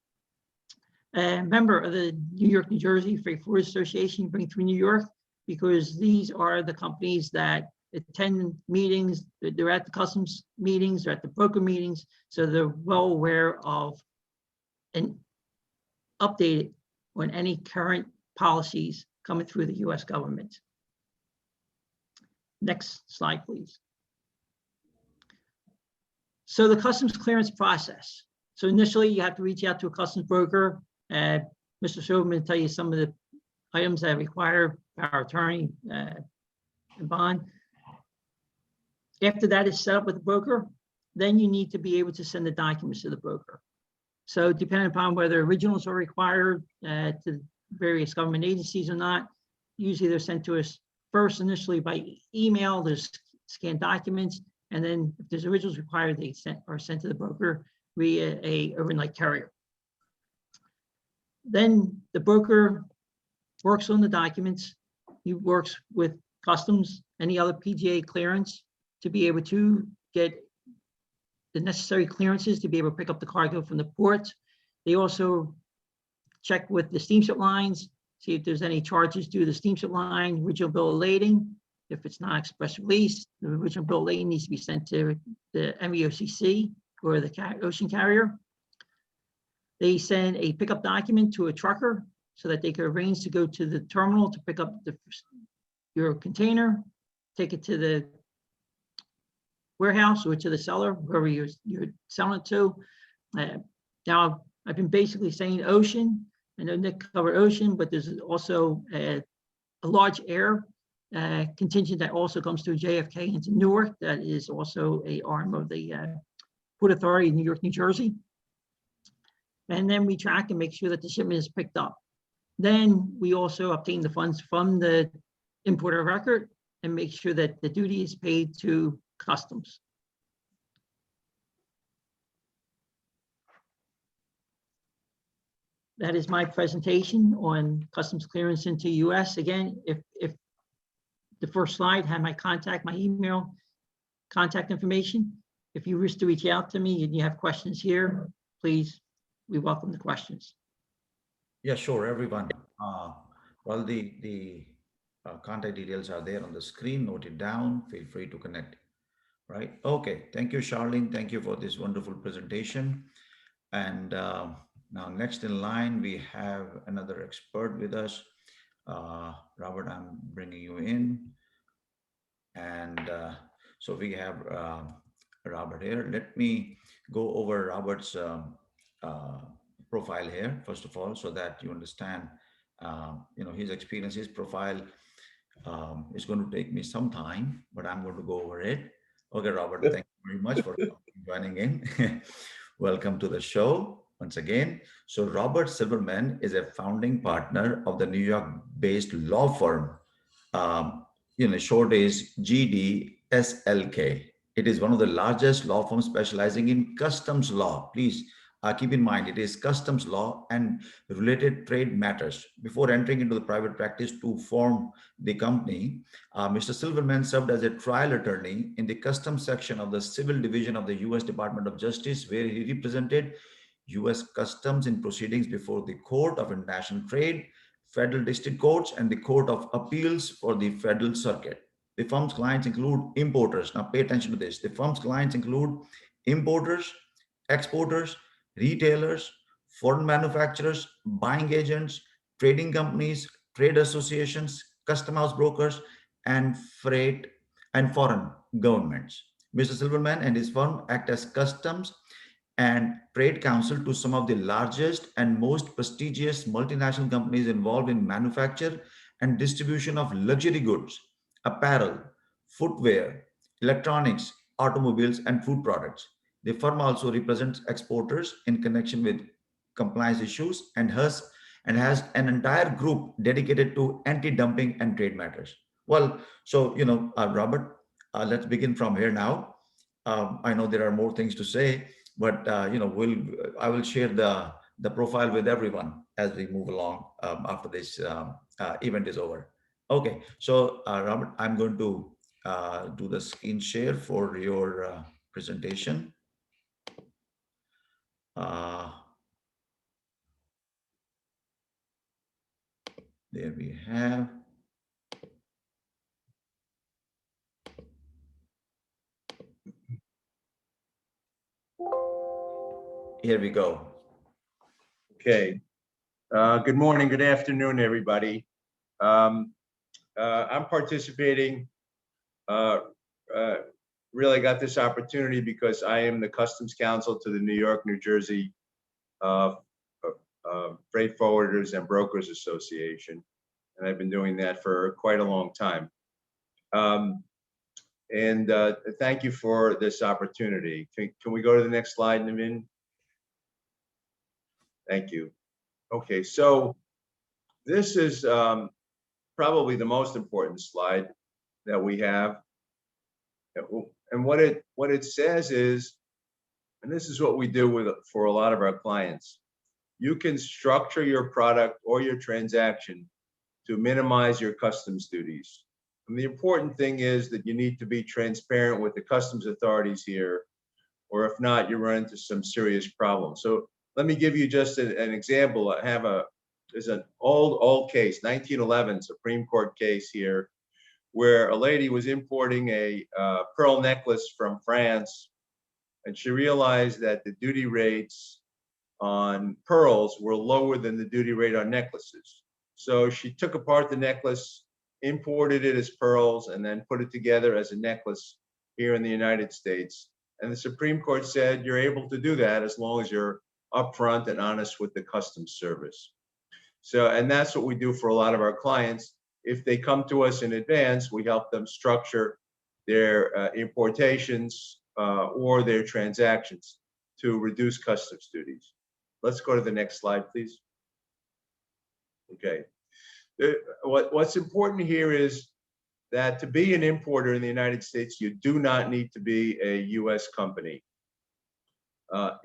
a member of the New York, New Jersey Freight Forwarders Association, bring through New York, because these are the companies that attend meetings, they're at the customs meetings, they're at the broker meetings, so they're well aware of and updated on any current policies coming through the US government. Next slide, please. So the customs clearance process. So initially you have to reach out to a customs broker. Mr. Silverman will tell you some of the items that require power of attorney and bond. After that is set up with the broker, then you need to be able to send the documents to the broker. So depending upon whether originals are required to various government agencies or not, usually they're sent to us first initially by email. There's scanned documents, and then if there's originals required, they are sent to the broker via a overnight carrier. Then the broker works on the documents. He works with customs, any other PGA clearance, to be able to get the necessary clearances to be able to pick up the cargo from the port. They also check with the steamship lines, see if there's any charges due to the steamship line, original bill of lading. If it's not express release, the original bill of lading needs to be sent to the MEOCC or the ocean carrier. They send a pickup document to a trucker so that they can arrange to go to the terminal to pick up your container, take it to the warehouse or to the seller, wherever you're selling it to. Now, I've been basically saying ocean. I know Nick covered ocean, but there's also a large air contingent that also comes through JFK into Newark. That is also an arm of the Port Authority in New York, New Jersey. And then we track and make sure that the shipment is picked up. Then we also obtain the funds from the importer of record and make sure that the duty is paid to customs. That is my presentation on customs clearance into US. Again, if the first slide had my email, contact information. If you wish to reach out to me and you have questions here, please, we welcome the questions. Yeah, sure, everyone. Well, the contact details are there on the screen. Note it down. Feel free to connect. Right. Okay. Thank you, Charlene. Thank you for this wonderful presentation. And now next in line, we have another expert with us. Robert, I'm bringing you in. And so we have Robert here. Let me go over Robert's profile here, first of all, so that you understand, his experience, his profile. Is going to take me some time, but I'm going to go over it. Okay, Robert, thank you very much for joining in. Welcome to the show once again. So Robert Silverman is a founding partner of the New York-based law firm, short is GDSLK. It is one of the largest law firms specializing in customs law. Please keep in mind, it is customs law and related trade matters. Before entering into the private practice to form the company, Mr. Silverman served as a trial attorney in the customs section of the Civil Division of the U.S. Department of Justice, where he represented U.S. Customs in proceedings before the Court of International Trade, Federal District Courts, and the Court of Appeals for the Federal Circuit. The firm's clients include importers. Now pay attention to this. The firm's clients include importers, exporters, retailers, foreign manufacturers, buying agents, trading companies, trade associations, custom house brokers, and freight and foreign governments. Mr. Silverman and his firm act as customs and trade counsel to some of the largest and most prestigious multinational companies involved in manufacture and distribution of luxury goods, apparel, footwear, electronics, automobiles, and food products. The firm also represents exporters in connection with compliance issues and has an entire group dedicated to anti-dumping and trade matters. Well, so Robert, let's begin from here now. I know there are more things to say, but I will share the profile with everyone as we move along after this event is over. Okay, so Robert, I'm going to do the screen share for your presentation. Uh, there we have. Here we go. Okay. Good morning, good afternoon, everybody. I'm participating. Really got this opportunity because I am the Customs Counsel to the New York, New Jersey Freight Forwarders and Brokers Association, and I've been doing that for quite a long time. Thank you for this opportunity. Can we go to the next slide, Navin? Thank you. Okay, so this is probably the most important slide that we have. And what it says is, and this is what we do for a lot of our clients, you can structure your product or your transaction to minimize your customs duties. And the important thing is that you need to be transparent with the customs authorities here, or if not, you run into some serious problems. So let me give you just an example. There's an old case, 1911 Supreme Court case here, where a lady was importing a pearl necklace from France, and she realized that the duty rates on pearls were lower than the duty rate on necklaces. So she took apart the necklace, imported it as pearls, and then put it together as a necklace here in the United States. And the Supreme Court said you're able to do that as long as you're upfront and honest with the customs service. So, and that's what we do for a lot of our clients. If they come to us in advance, we help them structure their importations or their transactions to reduce customs duties. Let's go to the next slide, please. Okay. What's important here is that to be an importer in the United States, you do not need to be a U.S. company.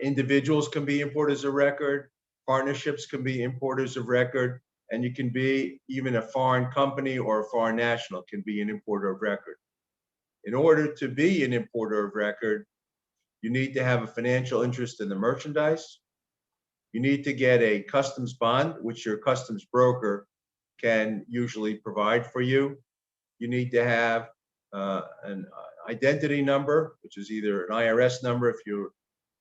Individuals can be importers of record, partnerships can be importers of record, and you can be even a foreign company or a foreign national can be an importer of record. In order to be an importer of record, you need to have a financial interest in the merchandise. You need to get a customs bond, which your customs broker can usually provide for you. You need to have an identity number, which is either an IRS number if you're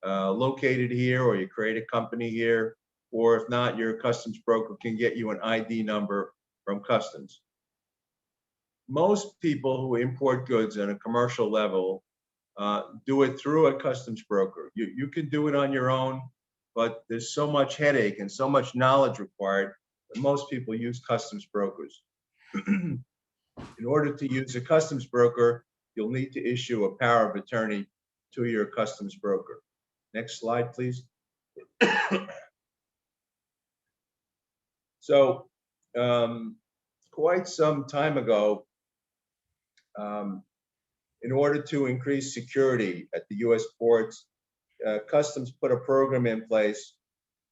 located here or you create a company here, or if not, your customs broker can get you an ID number from customs. Most people who import goods on a commercial level do it through a customs broker. You can do it on your own, but there's so much headache and so much knowledge required that most people use customs brokers. In order to use a customs broker, you'll need to issue a power of attorney to your customs broker. Next slide, please. So quite some time ago, in order to increase security at the US ports, Customs put a program in place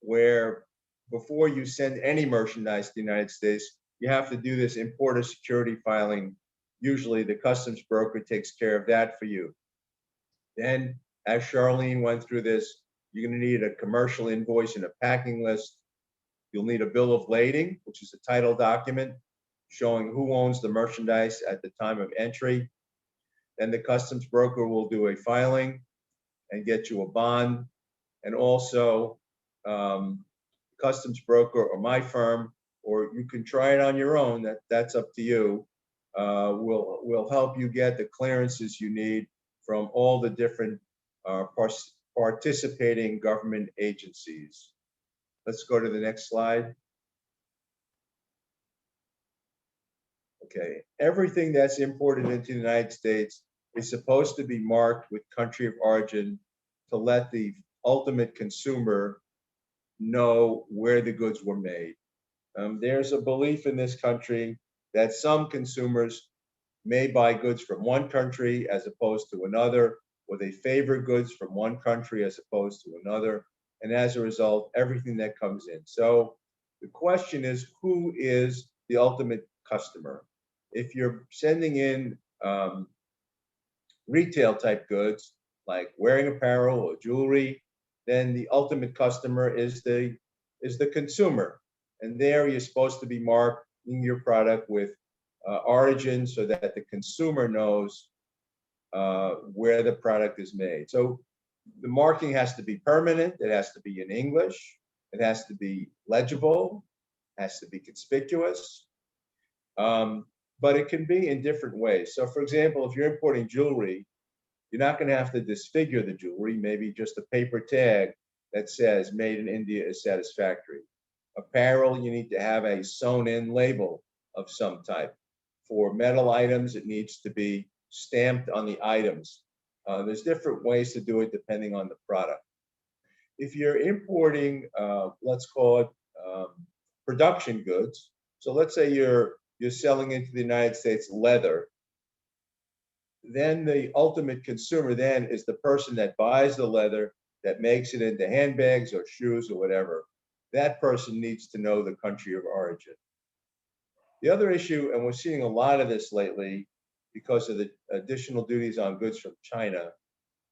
where before you send any merchandise to the United States, you have to do this importer security filing. Usually the customs broker takes care of that for you. Then, as Charlene went through this, you're going to need a commercial invoice and a packing list. You'll need a bill of lading, which is a title document showing who owns the merchandise at the time of entry. Then the customs broker will do a filing and get you a bond. and also customs broker or my firm, or you can try it on your own. That's up to you. Will help you get the clearances you need from all the different participating government agencies. Let's go to the next slide. Okay, everything that's imported into the United States is supposed to be marked with country of origin to let the ultimate consumer know where the goods were made. There's a belief in this country that some consumers may buy goods from one country as opposed to another, or they favor goods from one country as opposed to another. And as a result, everything that comes in. So the question is, who is the ultimate customer? If you're sending in retail type goods like wearing apparel or jewelry, then the ultimate customer is the consumer. And there you're supposed to be marking your product with origin so that the consumer knows where the product is made. So the marking has to be permanent. It has to be in English. It has to be legible. It has to be conspicuous. But it can be in different ways. So for example, if you're importing jewelry, you're not going to have to disfigure the jewelry, maybe just a paper tag that says made in India is satisfactory. Apparel, you need to have a sewn in label of some type. For metal items, it needs to be stamped on the items. There's different ways to do it depending on the product. If you're importing, let's call it production goods. So let's say you're selling into the United States leather. Then the ultimate consumer then is the person that buys the leather, that makes it into handbags or shoes or whatever. That person needs to know the country of origin. The other issue, and we're seeing a lot of this lately because of the additional duties on goods from China,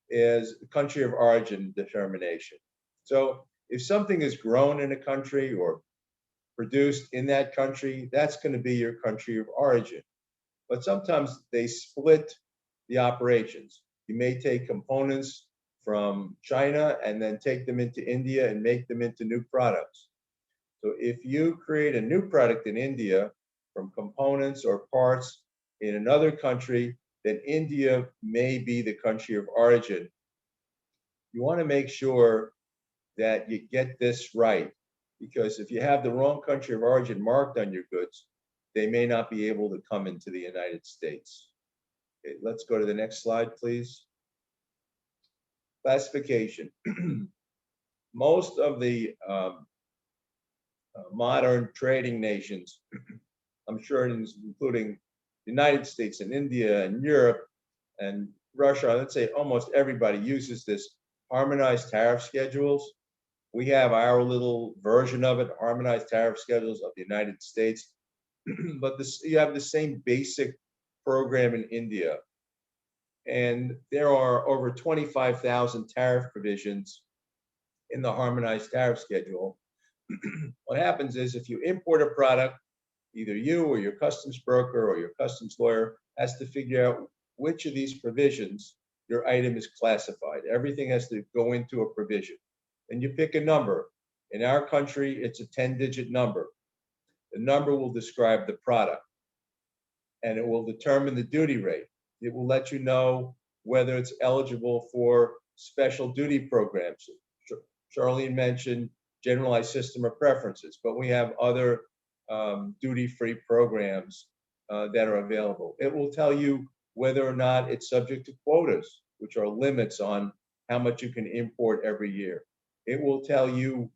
is the country of origin determination. So if something is grown in a country or produced in that country, that's going to be your country of origin. But sometimes they split the operations. You may take components from China and then take them into India and make them into new products. So if you create a new product in India from components or parts in another country, then India may be the country of origin. You want to make sure that you get this right, because if you have the wrong country of origin marked on your goods, they may not be able to come into the United States. Okay, let's go to the next slide, please. Classification. Most of the modern trading nations, I'm sure including the United States and India and Europe and Russia, let's say almost everybody uses this harmonized tariff schedules. We have our little version of it, harmonized tariff schedules of the United States. But you have the same basic program in India. And there are over 25,000 tariff provisions in the harmonized tariff schedule. What happens is if you import a product, either you or your customs broker or your customs lawyer has to figure out which of these provisions your item is classified. Everything has to go into a provision. And you pick a number. In our country, it's a 10-digit number. The number will describe the product, and it will determine the duty rate. It will let you know whether it's eligible for special duty programs. Charlene mentioned generalized system of preferences, but we have other duty-free programs that are available. It will tell you whether or not it's subject to quotas, which are limits on how much you can import every year. It will tell you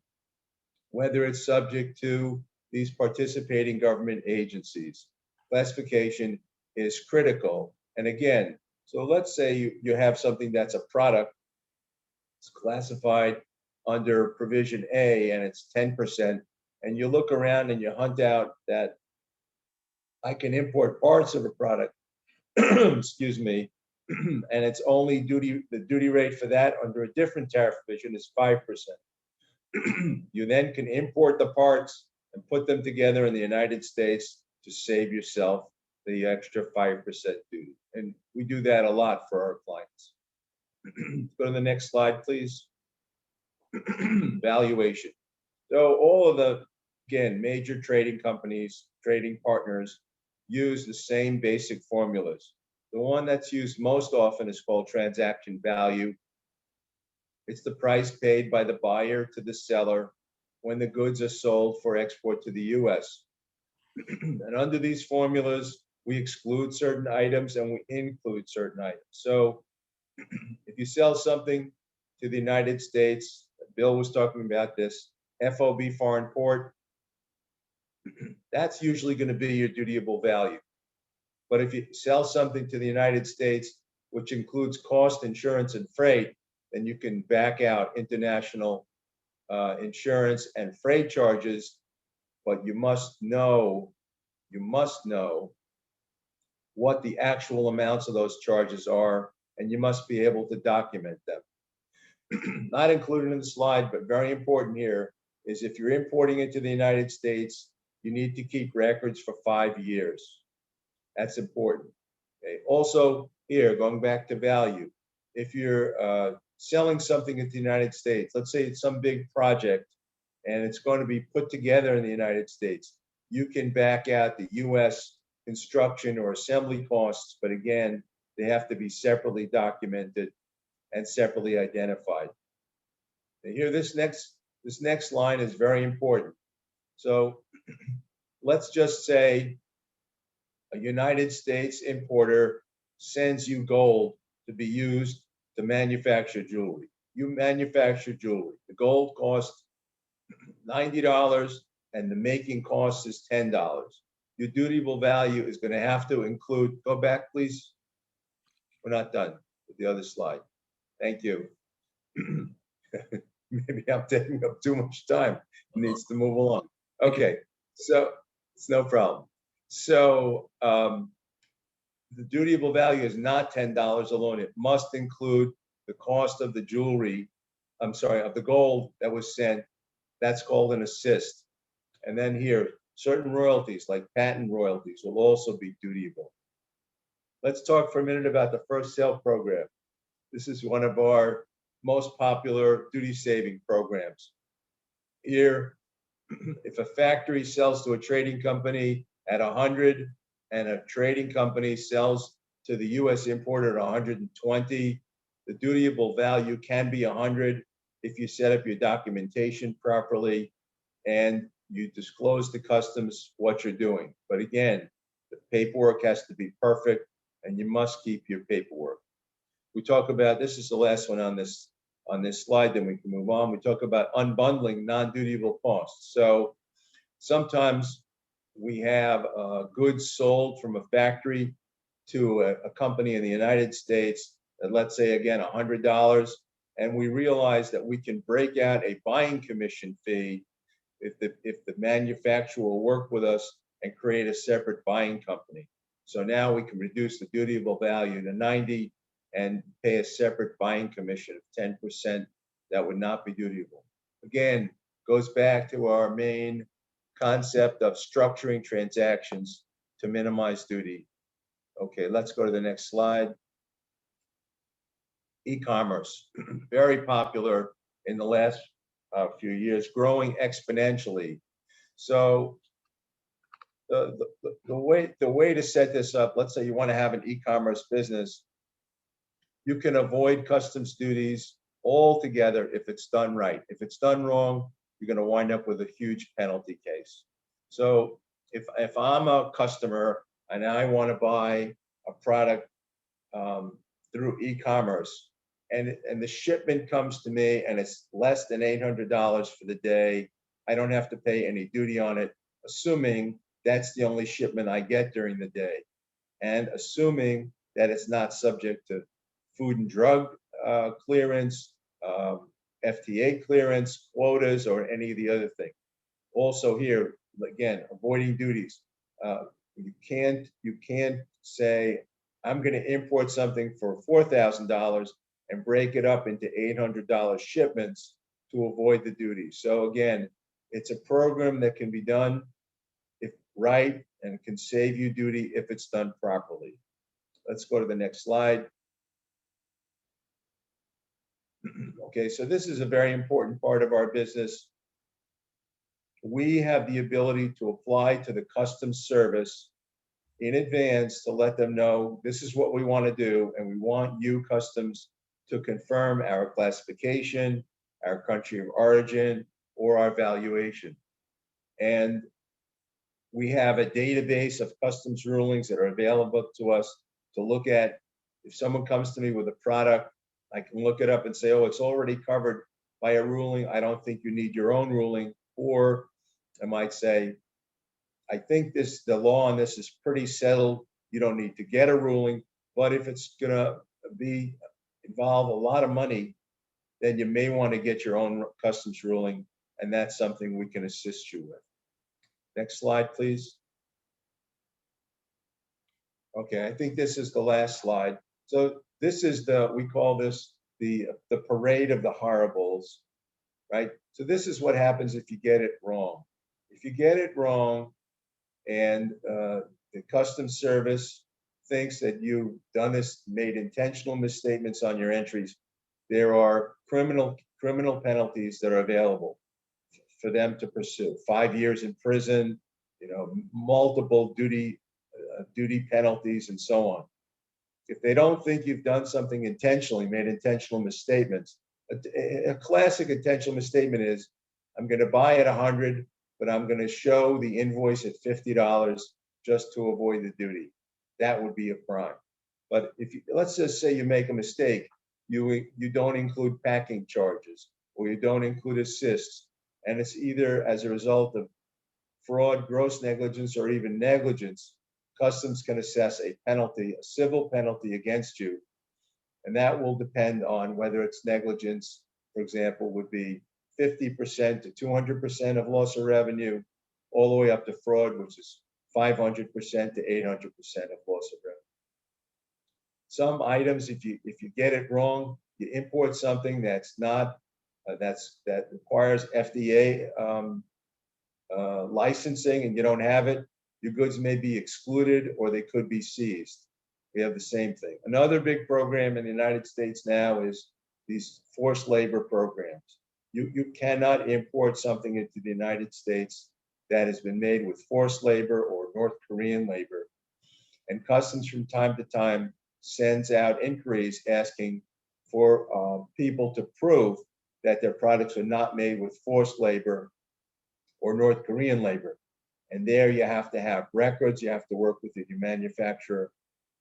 whether it's subject to these participating government agencies. Classification is critical. And again, so let's say you have something that's a product, it's classified under provision A and it's 10%, and you look around and you hunt out that I can import parts of a product, excuse me, and it's only the duty rate for that under a different tariff provision is 5%. You then can import the parts and put them together in the United States to save yourself the extra 5% duty. And we do that a lot for our clients. Go to the next slide, please. valuation. So all of the, again, major trading companies, trading partners use the same basic formulas. The one that's used most often is called transaction value. It's the price paid by the buyer to the seller when the goods are sold for export to the US. And under these formulas, we exclude certain items and we include certain items. So if you sell something to the United States, Bill was talking about this, FOB foreign port, that's usually going to be your dutiable value. But if you sell something to the United States, which includes cost, insurance, and freight, then you can back out international insurance and freight charges. But you must know what the actual amounts of those charges are, and you must be able to document them. Not included in the slide, but very important here, is if you're importing into the United States, you need to keep records for 5 years. That's important. Okay. Also, here, going back to value, if you're selling something into the United States, let's say it's some big project and it's going to be put together in the United States, you can back out the US construction or assembly costs, but again, they have to be separately documented and separately identified. And here, this next line is very important. So let's just say a United States importer sends you gold to be used to manufacture jewelry. You manufacture jewelry. The gold costs $90 and the making cost is $10. Your dutiable value is going to have to include, go back, please. We're not done with the other slide. Thank you. Maybe I'm taking up too much time. It needs to move along. Okay, so it's no problem. So the dutiable value is not $10 alone. It must include the cost of the jewelry, of the gold that was sent. That's called an assist. And then here, certain royalties like patent royalties will also be dutiable. Let's talk for a minute about the first sale program. This is one of our most popular duty saving programs. Here, if a factory sells to a trading company at 100 and a trading company sells to the US importer at 120, the dutiable value can be 100 if you set up your documentation properly and you disclose to customs what you're doing. But again, the paperwork has to be perfect and you must keep your paperwork. We talk about, this is the last one on this slide, then we can move on. We talk about unbundling non-dutiable costs. So sometimes we have goods sold from a factory to a company in the United States at, let's say, again, $100. And we realize that we can break out a buying commission fee if the manufacturer will work with us and create a separate buying company. So now we can reduce the dutiable value to 90 and pay a separate buying commission of 10% that would not be dutiable. Again, goes back to our main concept of structuring transactions to minimize duty. Okay, let's go to the next slide. E-commerce, very popular in the last few years, growing exponentially. So the way to set this up, let's say you want to have an e-commerce business, you can avoid customs duties altogether if it's done right. If it's done wrong, you're going to wind up with a huge penalty case. So if I'm a customer and I want to buy a product through e-commerce and the shipment comes to me and it's less than $800 for the day, I don't have to pay any duty on it, assuming that's the only shipment I get during the day, and assuming that it's not subject to Food and Drug clearance, FTA clearance, quotas, or any of the other things. Also here, again, avoiding duties. You can't say, I'm going to import something for $4,000 and break it up into $800 shipments to avoid the duties. So again, it's a program that can be done if right and can save you duty if it's done properly. Let's go to the next slide. Okay, so this is a very important part of our business. We have the ability to apply to the customs service in advance to let them know this is what we want to do, and we want you customs to confirm our classification, our country of origin, or our valuation. And we have a database of customs rulings that are available to us to look at. If someone comes to me with a product, I can look it up and say, oh, it's already covered by a ruling. I don't think you need your own ruling. Or I might say, I think the law on this is pretty settled. You don't need to get a ruling, but if it's gonna involve a lot of money, then you may want to get your own customs ruling, and that's something we can assist you with. Next slide, please. Okay, I think this is the last slide. So this is we call this the parade of the horribles, right? So this is what happens if you get it wrong. If you get it wrong and the Customs Service thinks that you've done this, made intentional misstatements on your entries, there are criminal penalties that are available for them to pursue. 5 years in prison, multiple duty penalties, and so on. If they don't think you've done something intentionally, made intentional misstatements, a classic intentional misstatement is, I'm going to buy at 100, but I'm going to show the invoice at $50 just to avoid the duty. That would be a crime. But let's just say you make a mistake, you don't include packing charges, or you don't include assists, and it's either as a result of fraud, gross negligence, or even negligence, Customs can assess a penalty, a civil penalty against you. And that will depend on whether it's negligence, for example, would be 50% to 200% of loss of revenue, all the way up to fraud, which is 500% to 800% of loss of revenue. Some items, if you get it wrong, you import something that's not, that requires FDA licensing, and you don't have it, your goods may be excluded or they could be seized. We have the same thing. Another big program in the United States now is these forced labor programs. You cannot import something into the United States that has been made with forced labor or North Korean labor. And Customs from time to time sends out inquiries asking for people to prove that their products are not made with forced labor or North Korean labor. And there you have to have records, you have to work with the manufacturer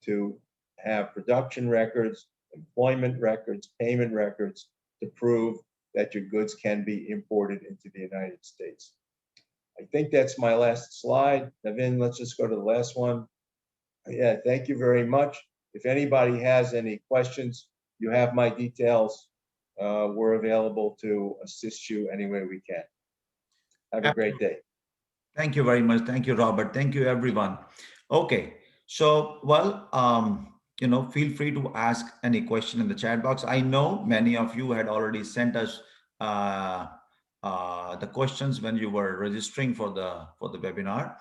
to have production records, employment records, payment records to prove that your goods can be imported into the United States. I think that's my last slide. Navin, let's just go to the last one. Yeah, thank you very much. If anybody has any questions, you have my details. We're available to assist you any way we can. Have a great day. Thank you very much. Thank you, Robert. Thank you, everyone. Okay, so, well, feel free to ask any question in the chat box. I know many of you had already sent us the questions when you were registering for the webinar.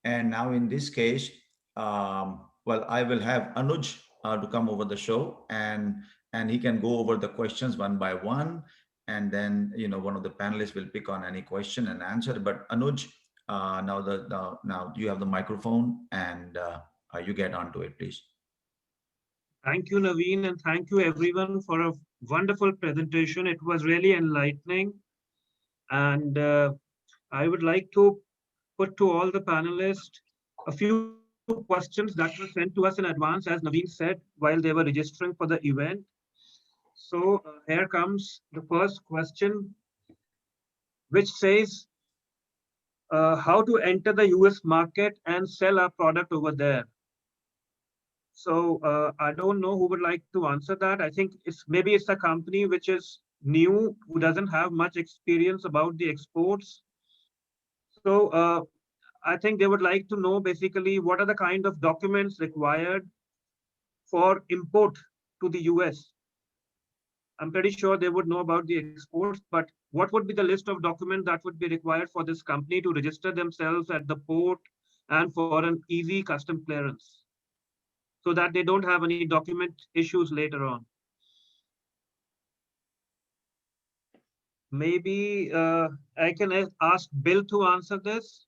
And now in this case, well, I will have Anuj to come over the show, and he can go over the questions one by one. And then, one of the panelists will pick on any question and answer. But Anuj, now you have the microphone, and you get onto it, please. Thank you, Naveen, and thank you everyone for a wonderful presentation. It was really enlightening. And I would like to put to all the panelists a few questions that were sent to us in advance, as Naveen said, while they were registering for the event. So here comes the first question, which says, how to enter the US market and sell our product over there. So I don't know who would like to answer that. I think maybe it's a company which is new, who doesn't have much experience about the exports. So I think they would like to know basically what are the kind of documents required for import to the US. I'm pretty sure they would know about the exports, but what would be the list of documents that would be required for this company to register themselves at the port and for an easy custom clearance, so that they don't have any document issues later on? maybe I can ask Bill to answer this.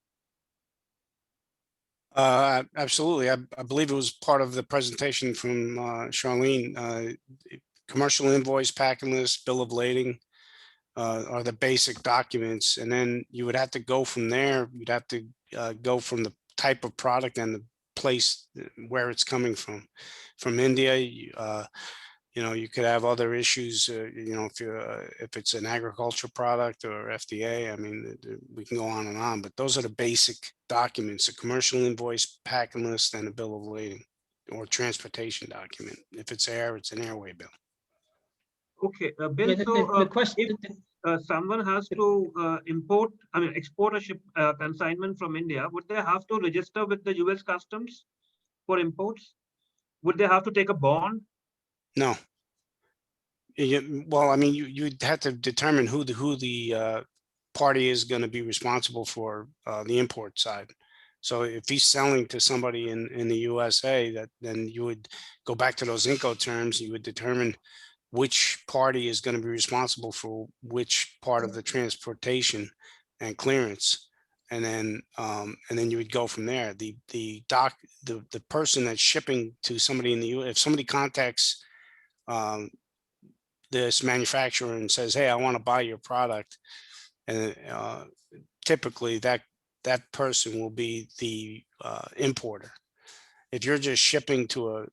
Absolutely. I believe it was part of the presentation from Charlene. Commercial invoice, packing list, bill of lading are the basic documents. And then you would have to go from there. You'd have to go from the type of product and the place where it's coming from. From India, you know, you could have other issues, you know, if it's an agriculture product or FDA, I mean, we can go on and on, but those are the basic documents: a commercial invoice, packing list, and a bill of lading or transportation document. If it's air, it's an airway bill. Okay, Bill, Yeah, so the question, if someone has to export a ship consignment from India, would they have to register with the US Customs for imports? Would they have to take a bond? No. Well, I mean, you'd have to determine who the party is going to be responsible for the import side. So if he's selling to somebody in the USA, then you would go back to those Incoterms. You would determine which party is going to be responsible for which part of the transportation and clearance, and then you would go from there. The person that's shipping to somebody in the US, if somebody contacts this manufacturer and says, "Hey, I want to buy your product," and typically that person will be the importer. If you're just shipping to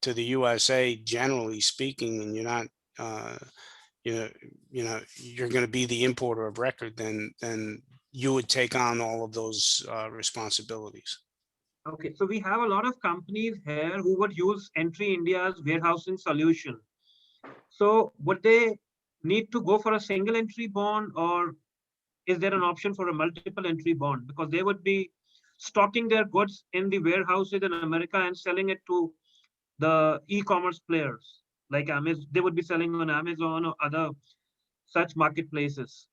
the USA, generally speaking, and you're not, you're going to be the importer of record, then you would take on all of those responsibilities. Okay, so we have a lot of companies here who would use Entry India's warehousing solution. So would they need to go for a single entry bond, or is there an option for a multiple entry bond? Because they would be stocking their goods in the warehouses in America and selling it to the e-commerce players like Amazon. They would be selling on Amazon or other such marketplaces.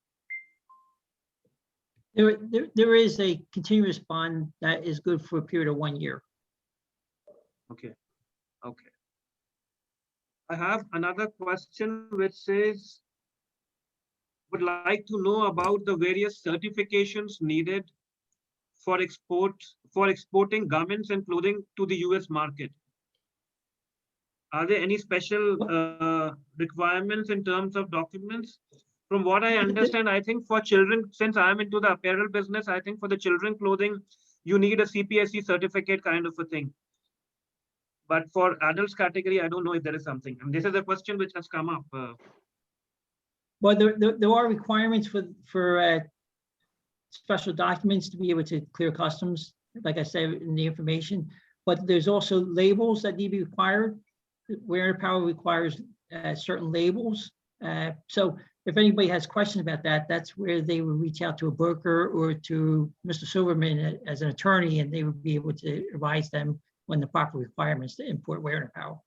there is a continuous bond that is good for a period of 1 year. Okay. Okay. I have another question which says, would like to know about the various certifications needed for exporting garments and clothing to the US market. Are there any special requirements in terms of documents? From what I understand, I think for children, since I'm into the apparel business, I think for the children clothing, you need a CPSC certificate kind of a thing. But for adults category, I don't know if there is something. And this is a question which has come up. Well, there are requirements for special documents to be able to clear customs, like I said in the information, but there's also labels that need to be required. Wear Apparel requires certain labels. So if anybody has questions about that, that's where they would reach out to a broker or to Mr. Silverman as an attorney, and they would be able to advise them when the proper requirements to import Wear Apparel.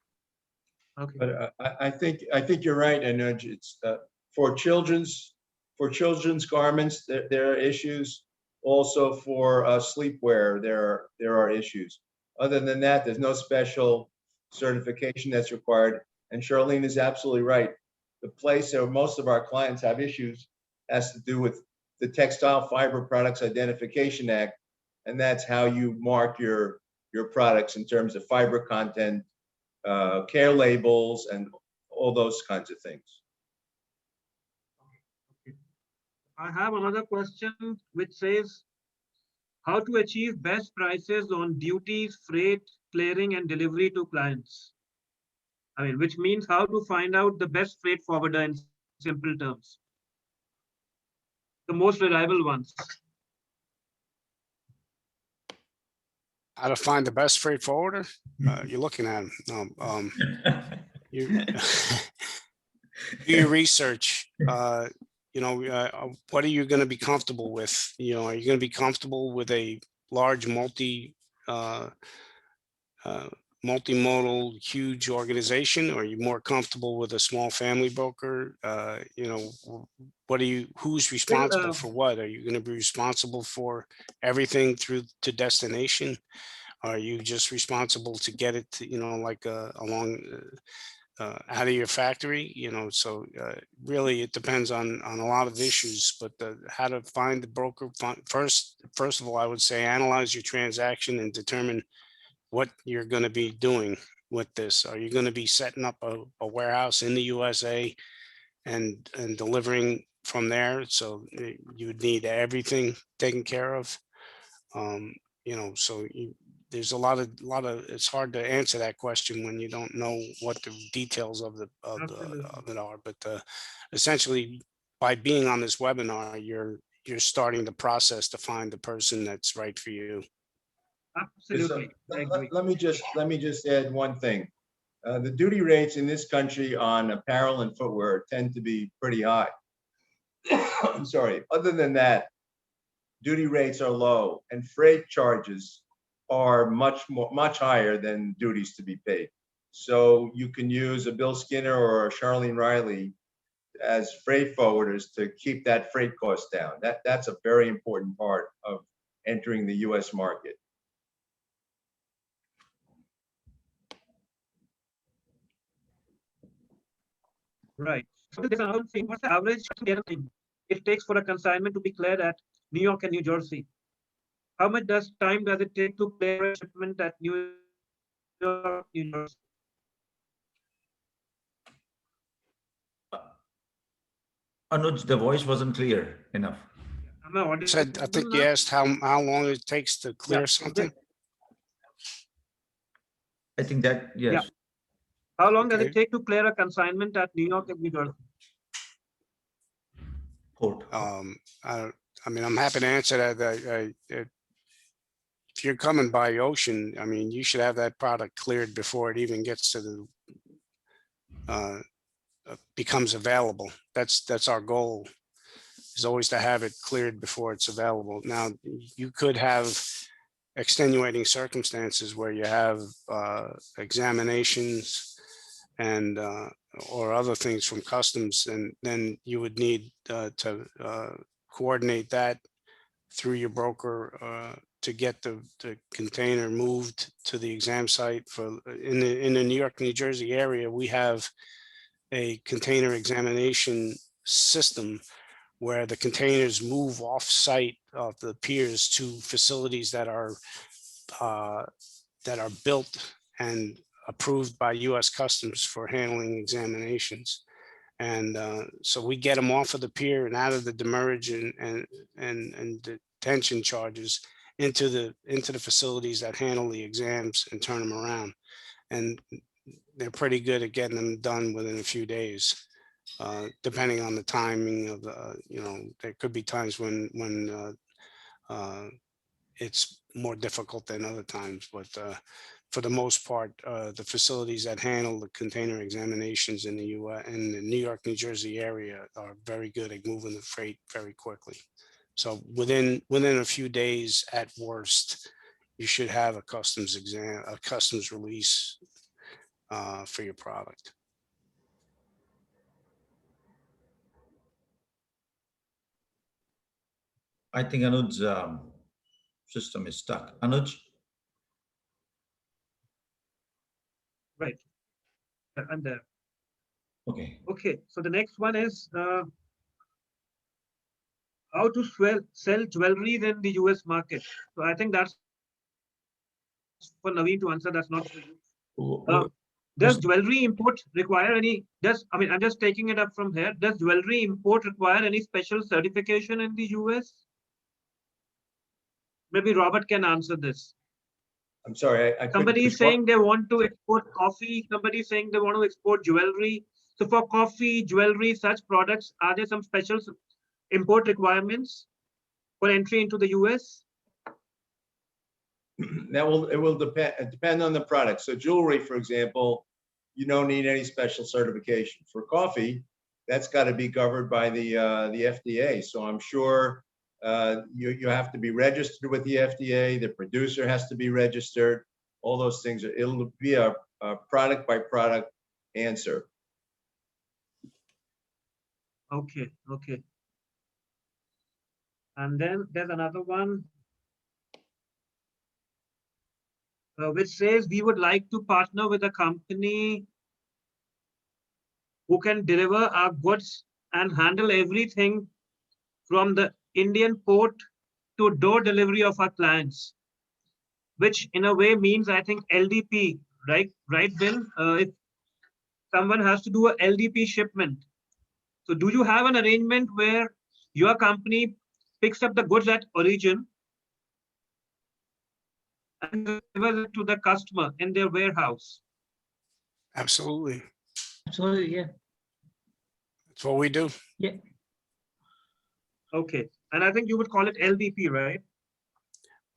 Okay. But I think you're right, Anuj. It's for children's garments, there are issues. Also for sleepwear, there are issues. Other than that, there's no special certification that's required. And Charlene is absolutely right. The place where most of our clients have issues has to do with the Textile Fiber Products Identification Act, and that's how you mark your products in terms of fiber content, care labels, and all those kinds of things. I have another question which says, how to achieve best prices on duties, freight, clearing, and delivery to clients? I mean, which means how to find out the best freight forwarder in simple terms. The most reliable ones. How to find the best freight forwarder? You're looking at them. No, you do your research. What are you going to be comfortable with? Are you going to be comfortable with a large multimodal, huge organization? Or are you more comfortable with a small family broker? Who's responsible for what? Are you going to be responsible for everything through to destination? Are you just responsible to get it to, along out of your factory, so really it depends on a lot of issues, but how to find the broker first of all, I would say analyze your transaction and determine what you're going to be doing with this. Are you going to be setting up a warehouse in the USA and delivering from there? So you would need everything taken care of. So there's a lot of, it's hard to answer that question when you don't know what the details of it are. But essentially, by being on this webinar, you're starting the process to find the person that's right for you. Absolutely. I agree. Let me just add one thing. The duty rates in this country on apparel and footwear tend to be pretty high. I'm sorry. Other than that, duty rates are low and freight charges are much higher than duties to be paid. So you can use a Bill Skinner or a Charlene Riley as freight forwarders to keep that freight cost down. That's a very important part of entering the US market. Right. So there's another thing. What's the average time it takes for a consignment to be cleared at New York and New Jersey? How much time does it take to clear a shipment at New York, New Jersey? Anuj, the voice wasn't clear enough. Am I audible I think you now? asked how long it takes to clear something. I think that, yes. Yeah. How long does Okay. it take to clear a consignment at New York and New Jersey? Port. I mean, I'm happy to answer that. If you're coming by ocean, I mean, you should have that product cleared before it even gets to the becomes available. That's our goal, is always to have it cleared before it's available. Now, you could have extenuating circumstances where you have examinations and or other things from customs, and then you would need to coordinate that through your broker to get the container moved to the exam site. In the New York, New Jersey area, we have a container examination system where the containers move off site of the piers to facilities that are built and approved by U.S. Customs for handling examinations. And so we get them off of the pier and out of the demurrage and detention charges into the facilities that handle the exams and turn them around. And they're pretty good at getting them done within a few days, depending on the timing of there could be times when it's more difficult than other times, but for the most part, the facilities that handle the container examinations in the U.S. in the New York, New Jersey area are very good at moving the freight very quickly. So within a few days at worst, you should have a customs release for your product. I think Anuj's system is stuck. Anuj? Right. I'm there. Okay. Okay. So the next one is how to sell jewelry in the US market. So I think that's for Naveen to answer. That's not for you. Does jewelry import require any, I'm just taking it up from here. Does jewelry import require any special certification in the US? Maybe Robert can answer this. I'm sorry. Somebody is saying they want to export coffee. Somebody is saying they want to export jewelry. So for coffee, jewelry, such products, are there some special import requirements for entry into the US? It will depend on the product. So jewelry, for example, you don't need any special certification. For coffee, that's got to be covered by the FDA. So I'm sure you have to be registered with the FDA. The producer has to be registered. All those things. It'll be a product by product answer. Okay. And then there's another one which says we would like to partner with a company who can deliver our goods and handle everything from the Indian port to door delivery of our clients, which in a way means, I think, LDP, right? Right, Bill? If someone has to do a LDP shipment. So do you have an arrangement where your company picks up the goods at origin and delivers it to the customer in their warehouse? Absolutely. Absolutely, yeah. That's what we do. Yeah, Okay. And I think you would call it LDP, right?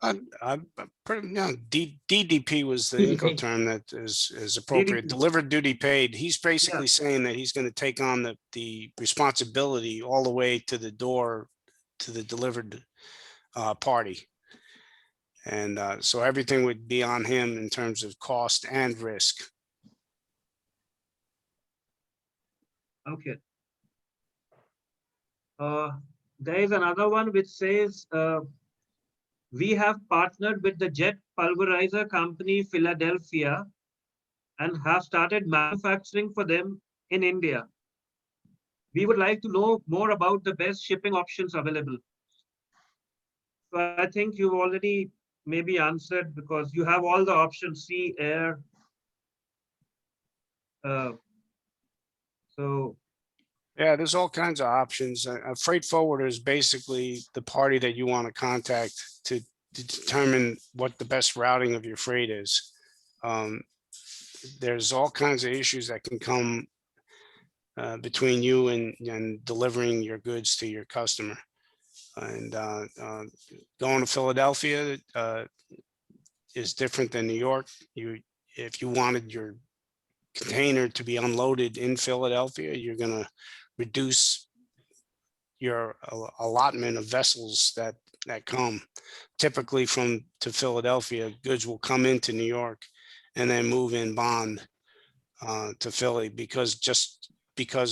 DDP was the DDP. Incoterm that is appropriate. DDP. Delivered duty paid. He's basically saying that he's going to take on the responsibility all the way to the door to the delivered party. And so everything would be on him in terms of cost and risk. Okay. There is another one which says, we have partnered with the Jet Pulverizer Company, Philadelphia, and have started manufacturing for them in India. We would like to know more about the best shipping options available. So I think you've already maybe answered, because you have all the options, sea, air. So Yeah, there's all kinds of options. A freight forwarder is basically the party that you want to contact to determine what the best routing of your freight is. There's all kinds of issues that can come between you and delivering your goods to your customer. And going to Philadelphia is different than New York. If you wanted your container to be unloaded in Philadelphia, you're going to reduce your allotment of vessels that come. Typically to Philadelphia, goods will come into New York and then move in bond to Philly because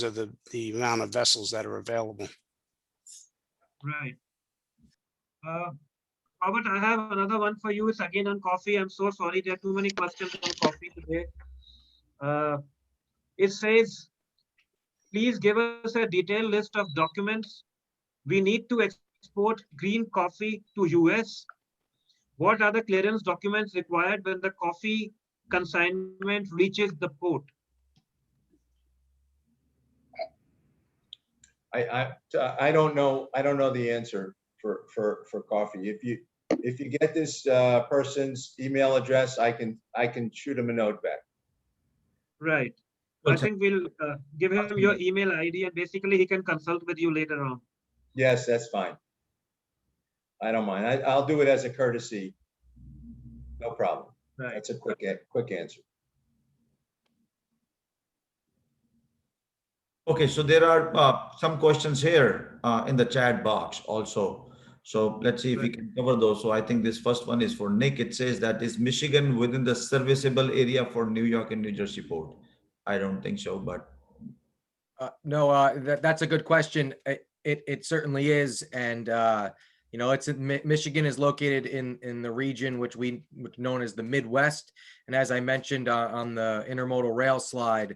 of the amount of vessels that are available. right. Robert, I have another one for you. It's again on coffee. I'm so sorry. There are too many questions on coffee today. It says, please give us a detailed list of documents we need to export green coffee to US. What are the clearance documents required when the coffee consignment reaches the port? I don't know. I don't know the answer for coffee. If you get this person's email address, I can shoot him a note back. Right. I think we'll give him your email ID, and basically he can consult with you later on. Yes, that's fine. I don't mind. I'll do it as a courtesy. No problem. Right. That's a quick answer. Okay, so there are some questions here in the chat box also. So let's see if we can cover those. So I think this first one is for Nick. It says that is Michigan within the serviceable area for New York and New Jersey port? I don't think so, but. No, that's a good question. It certainly is. And, you know, Michigan is located in the region which known as the Midwest. And as I mentioned on the intermodal rail slide,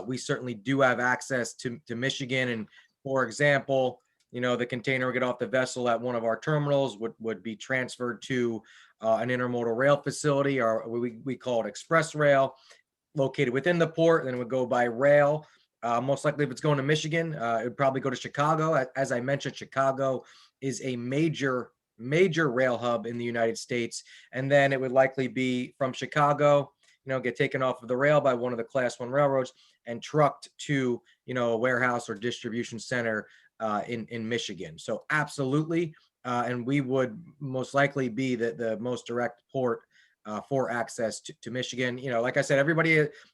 we certainly do have access to Michigan. And for example, you know, the container would get off the vessel at one of our terminals would be transferred to an intermodal rail facility, or we call it express rail, located within the port. Then it would go by rail. Most likely, if it's going to Michigan, it would probably go to Chicago. As I mentioned, Chicago is a major rail hub in the United States. And then it would likely be from Chicago, you know, get taken off of the rail by one of the Class 1 railroads and trucked to, you know, a warehouse or distribution center in Michigan. So absolutely. And we would most likely be the most direct port for access to Michigan. You know, like I said,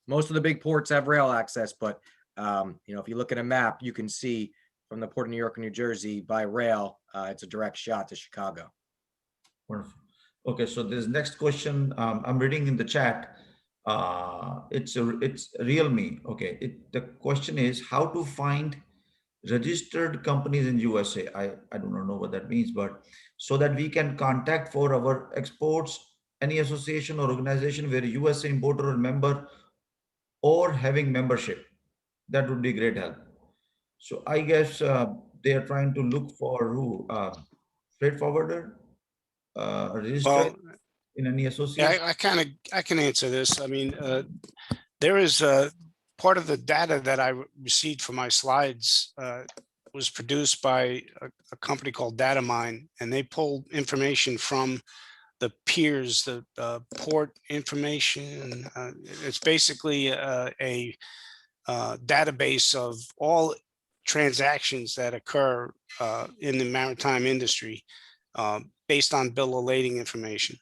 most of the big ports have rail access, but you know, if you look at a map, you can see from the Port of New York and New Jersey by rail, it's a direct shot to Chicago. Wonderful. Okay, so this next question, I'm reading in the chat. It's Realme. Okay, the question is how to find registered companies in USA. I do not know what that means, but so that we can contact for our exports, any association or organization where USA importer or member or having membership. that would be great help. So I guess they are trying to look for who, freight forwarder, registered Well, in any yeah, association. I can answer this. I mean, there is part of the data that I received for my slides was produced by a company called Datamine, and they pulled information from the peers, the port information. It's basically a database of all transactions that occur in the maritime industry based on bill of lading information.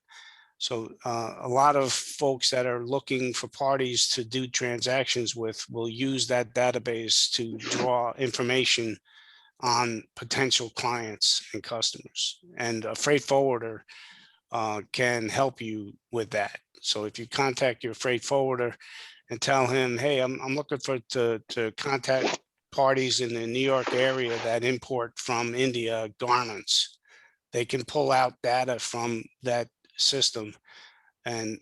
So a lot of folks that are looking for parties to do transactions with will use that database to draw information on potential clients and customers. And a freight forwarder can help you with that. So if you contact your freight forwarder and tell him, hey, I'm looking to contact parties in the New York area that import from India garments, they can pull out data from that system and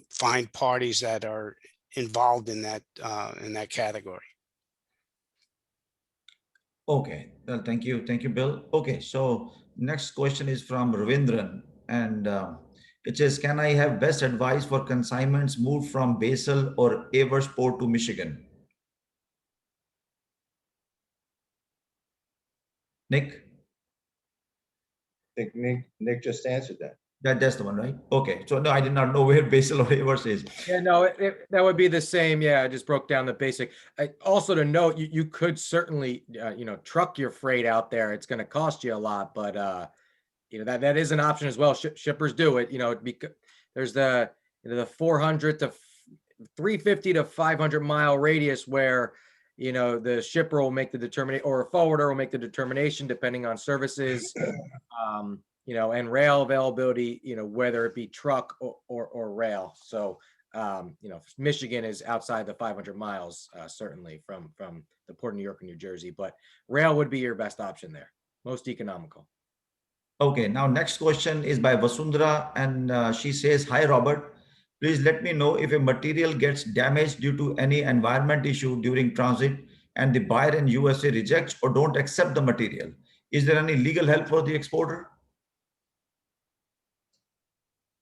find parties that are involved in that category. Okay, well, thank you, Bill. Okay, so next question is from Ravindran, and it says, "Can I have best advice for consignments moved from Basel or Eversport to Michigan?" Nick, I think Nick just answered that. that's the one, right? Okay, so no, I did not know where Basel or Evers is. Yeah, no, that would be the same. Yeah, I just broke down the basic. Also to note, you could certainly, truck your freight out there. It's going to cost you a lot, but that is an option as well. Shippers do it. Because there's the 400 to 350 to 500 mile radius where the shipper will make the determination, or a forwarder will make the determination depending on services. And rail availability, whether it be truck or rail. So, Michigan is outside the 500 miles, certainly from the port of New York and New Jersey, but rail would be your best option there, most economical. Okay, now next question is by Vasundhara, and she says, "Hi, Robert. Please let me know if a material gets damaged due to any environment issue during transit and the buyer in USA rejects or don't accept the material. Is there any legal help for the exporter?"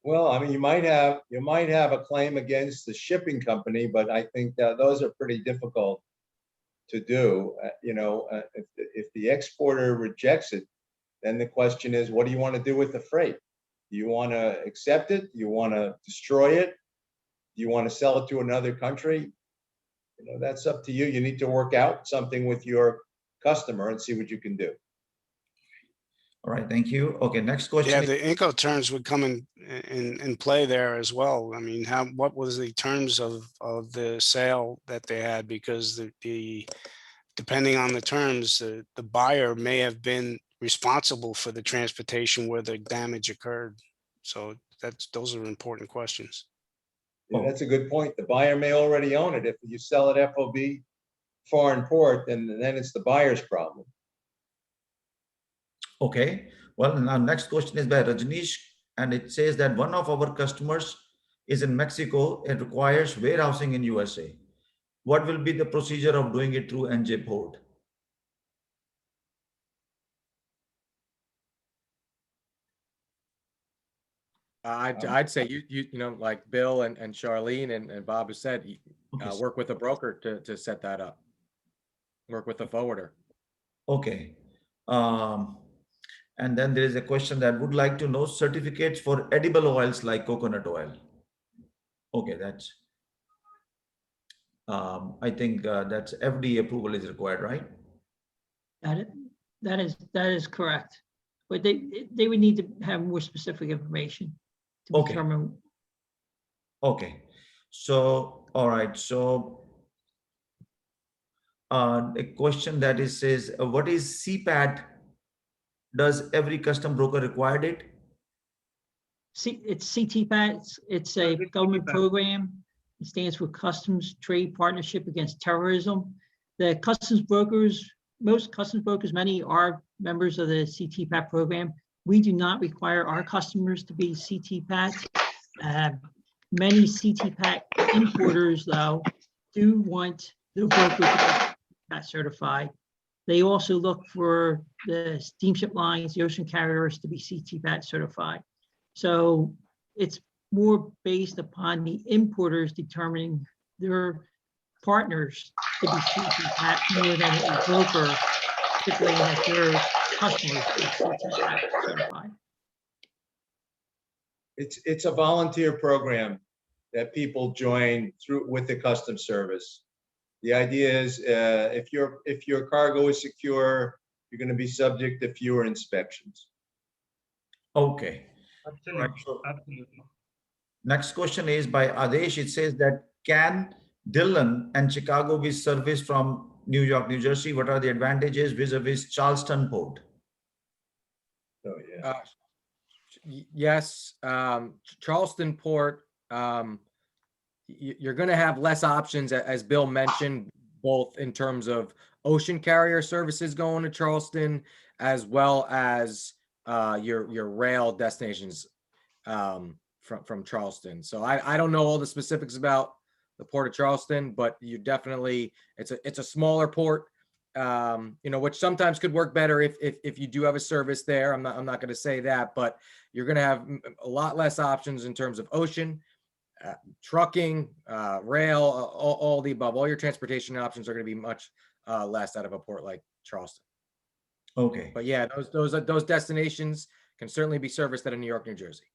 Well, I mean, you might have a claim against the shipping company, but I think those are pretty difficult to do. If the exporter rejects it, then the question is, what do you want to do with the freight? Do you want to accept it? Do you want to destroy it? Do you want to sell it to another country? That's up to you. You need to work out something with your customer and see what you can do. All right, thank you. Okay, next question. Yeah, the Incoterms would come in play there as well. I mean, what was the terms of the sale that they had? Because the depending on the terms, the buyer may have been responsible for the transportation where the damage occurred. So those are important questions. Yeah, that's a good point. The buyer may already own it. If you sell it FOB foreign port, then it's the buyer's problem. Okay, well, now next question is by Rajneesh, and it says that one of our customers is in Mexico and requires warehousing in USA. What will be the procedure of doing it through NJ Port? I'd say like Bill and Charlene and Bob has said, Okay. work with a broker to set that up. Work with a forwarder. Okay. And then there is a question that would like to know certificates for edible oils like coconut oil. Okay, that's, I think that's FDA approval is required, right? That is correct. But they would need to have more specific information to Okay. determine. Okay. So, all right. So, a question that is says, what is CPAT? Does every custom broker require it? It's CTPAT. It's a government CTPAT. program. It stands for Customs Trade Partnership Against Terrorism. The customs brokers, most customs brokers, many are members of the CTPAT program. We do not require our customers to be CTPAT. Many CTPAT importers, though, do want their brokers to get certified. They also look for the steamship lines, the ocean carriers to be CTPAT certified. So it's more based upon the importers determining their partners to be CTPAT more than a broker stipulating that their customers be CTPAT certified. It's a volunteer program that people join through with the Customs Service. The idea is if your cargo is secure, you're going to be subject to fewer inspections. Okay. Absolutely, Right, so absolutely. next question is by Adesh. It says that can Dillon and Chicago be serviced from New York, New Jersey? What are the advantages vis-a-vis Charleston Port? So yeah, Yes, Charleston Port, you're going to have less options, as Bill mentioned, both in terms of ocean carrier services going to Charleston, as well as your rail destinations from Charleston. So I don't know all the specifics about the Port of Charleston, but you definitely, it's a smaller port, which sometimes could work better if you do have a service there. I'm not going to say that, but you're going to have a lot less options in terms of ocean, trucking, rail, all the above. All your transportation options are going to be much less out of a port like Charleston. Okay. But yeah, those destinations can certainly be serviced out of New York, New Jersey.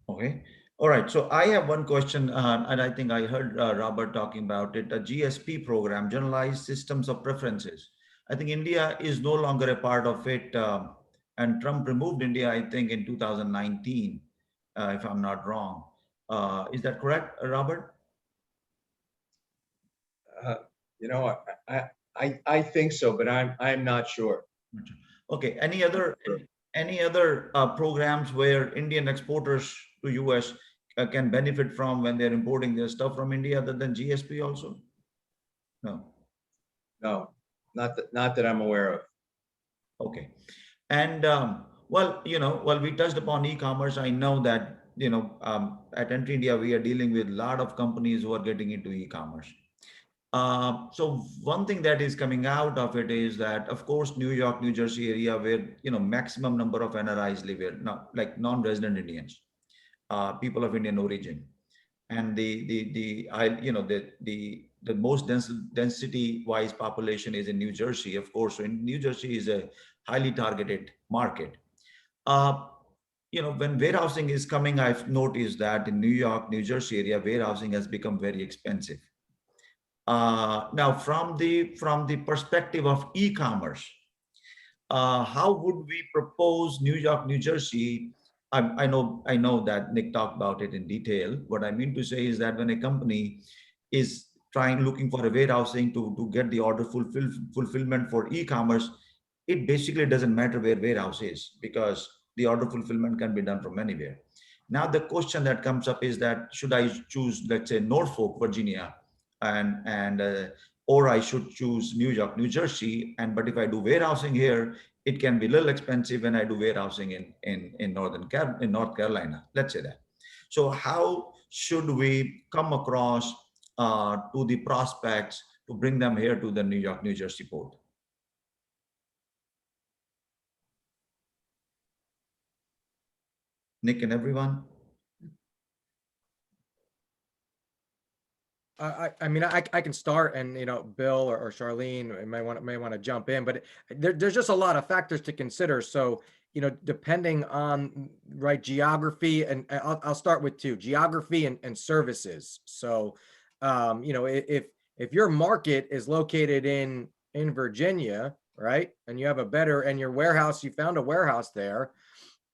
Okay. All right. So I have one question, and I think I heard Robert talking about it, a GSP program, Generalized Systems of Preferences. I think India is no longer a part of it, and Trump removed India, I think, in 2019, if I'm not wrong. Is that correct, Robert? you know, I think so, but I'm not sure. Okay. Any other programs where Indian exporters to US can benefit from when they're importing their stuff from India other than GSP also? No. No, not that I'm aware of. Okay. And well, while we touched upon e-commerce, I know that, at Entry India, we are dealing with a lot of companies who are getting into e-commerce. So one thing that is coming out of it is that, of course, New York, New Jersey area where, maximum number of NRIs live here, like non-resident Indians, people of Indian origin. And the most density wise population is in New Jersey, of course. So in New Jersey is a highly targeted market. When warehousing is coming, I've noticed that in New York, New Jersey area, warehousing has become very expensive. Now, from the perspective of e-commerce, how would we propose New York, New Jersey? I know that Nick talked about it in detail. What I mean to say is that when a company is looking for a warehousing to get the order fulfillment for e-commerce, it basically doesn't matter where warehouse is because the order fulfillment can be done from anywhere. Now, the question that comes up is that should I choose, let's say, Norfolk, Virginia, or I should choose New York, New Jersey, but if I do warehousing here, it can be a little expensive when I do warehousing in North Carolina, let's say that. So how should we come across to the prospects to bring them here to the New York, New Jersey port? Nick and everyone? I mean, I can start, and Bill or Charlene may want to jump in, but there's just a lot of factors to consider. So depending on geography, and I'll start with two: geography and services. So if your market is located in Virginia, right, and you have your warehouse, you found a warehouse there,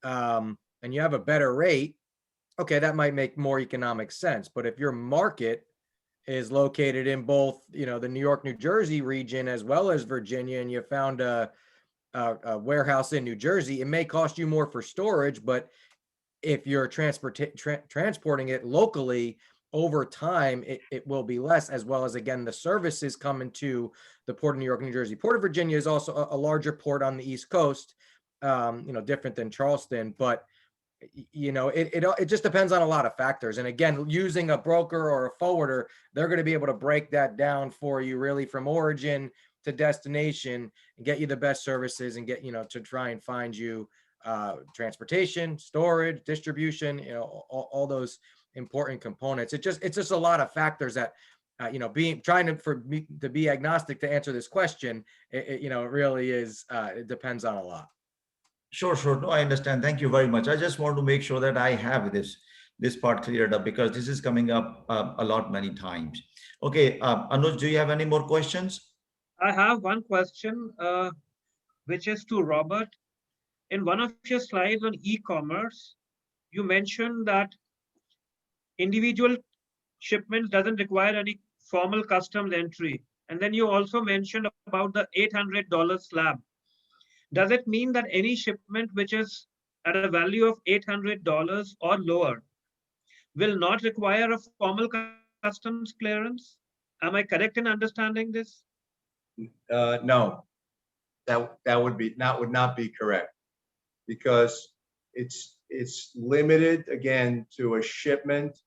and you have a better rate, okay, that might make more economic sense. But if your market is located in both, the New York, New Jersey region as well as Virginia, and you found a warehouse in New Jersey, it may cost you more for storage, but if you're transporting it locally over time, it will be less, as well as, again, the services coming to the Port of New York, New Jersey. Port of Virginia is also a larger port on the East Coast, different than Charleston, but it just depends on a lot of factors. And again, using a broker or a forwarder, they're going to be able to break that down for you really from origin to destination and get you the best services and get, to try and find you transportation, storage, distribution, all those important components. It's just a lot of factors that, for me to be agnostic to answer this question, it really is, it depends on a lot. Sure, sure. No, I understand. Thank you very much. I just want to make sure that I have this part cleared up because this is coming up a lot many times. Okay, Anuj, do you have any more questions? I have one question, which is to Robert. In one of your slides on e-commerce, you mentioned that individual shipments doesn't require any formal customs entry. And then you also mentioned about the $800 slab. Does it mean that any shipment which is at a value of $800 or lower will not require a formal customs clearance? Am I correct in understanding this? No, that would not be correct, because it's limited again to a shipment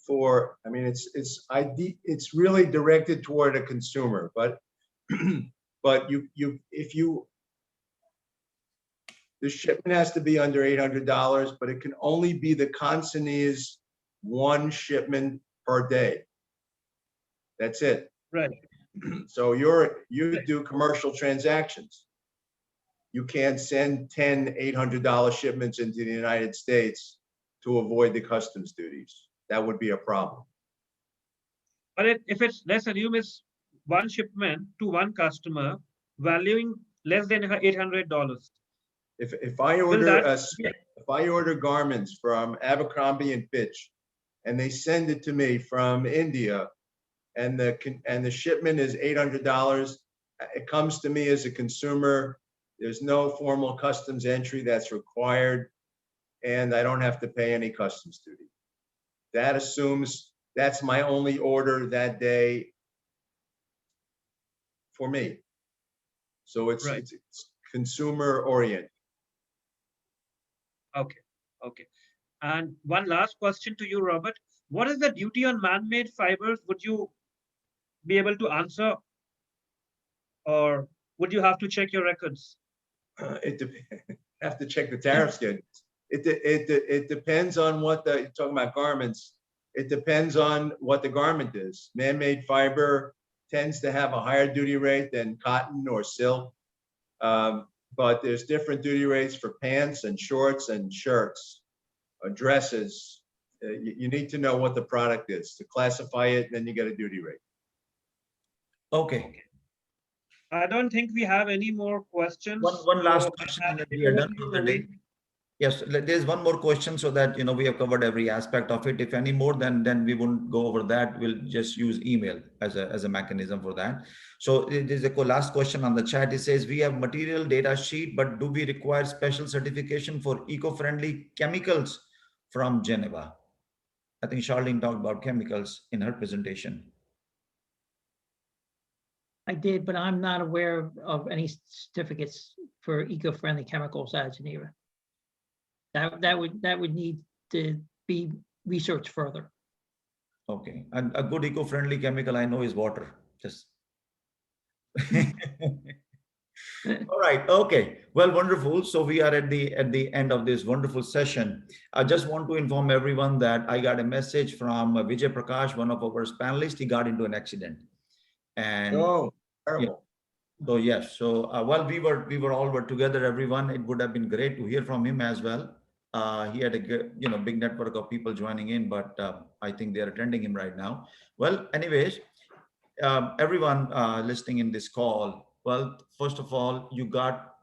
for, I mean, it's really directed toward a consumer, but the shipment has to be under $800, but it can only be the consignee's one shipment per day. That's it. Right. So you do commercial transactions. You can't send 10 $800 shipments into the United States to avoid the customs duties. That would be a problem. But let's assume it's one shipment to one customer valuing less than $800. If I order garments from Abercrombie and Fitch and they send it to me from India and the shipment is $800, it comes to me as a consumer. There's no formal customs entry that's required, and I don't have to pay any customs duty. That assumes that's my only order that day for me. So it's consumer oriented. Okay. And one last question to you, Robert. What is the duty on man-made fibers? Would you be able to answer, or would you have to check your records? Have to check the tariff schedules. It depends on what you're talking about garments. It depends on what the garment is. Man-made fiber tends to have a higher duty rate than cotton or silk. But there's different duty rates for pants and shorts and shirts, dresses. You need to know what the product is to classify it, and then you get a duty rate. Okay. I don't think we have any more questions. One last question and then we are done for the day. Yes, there's one more question so that, we have covered every aspect of it. If any more, then we won't go over that. We'll just use email as a mechanism for that. So there's a last question on the chat. It says, we have material data sheet, but do we require special certification for eco-friendly chemicals from Geneva? I think Charlene talked about chemicals in her presentation. I did, but I'm not aware of any certificates for eco-friendly chemicals out of Geneva. That would need to be researched further. Okay, and a good eco-friendly chemical I know is water. Just all right. Okay. Well, wonderful. So we are at the end of this wonderful session. I just want to inform everyone that I got a message from Vijay Prakash, one of our panelists. He got into an accident, and Oh, terrible. so yes. So while we were all together, everyone, it would have been great to hear from him as well. He had a big network of people joining in, but I think they are attending him right now. Well, anyways, everyone listening in this call. Well, first of all, you got,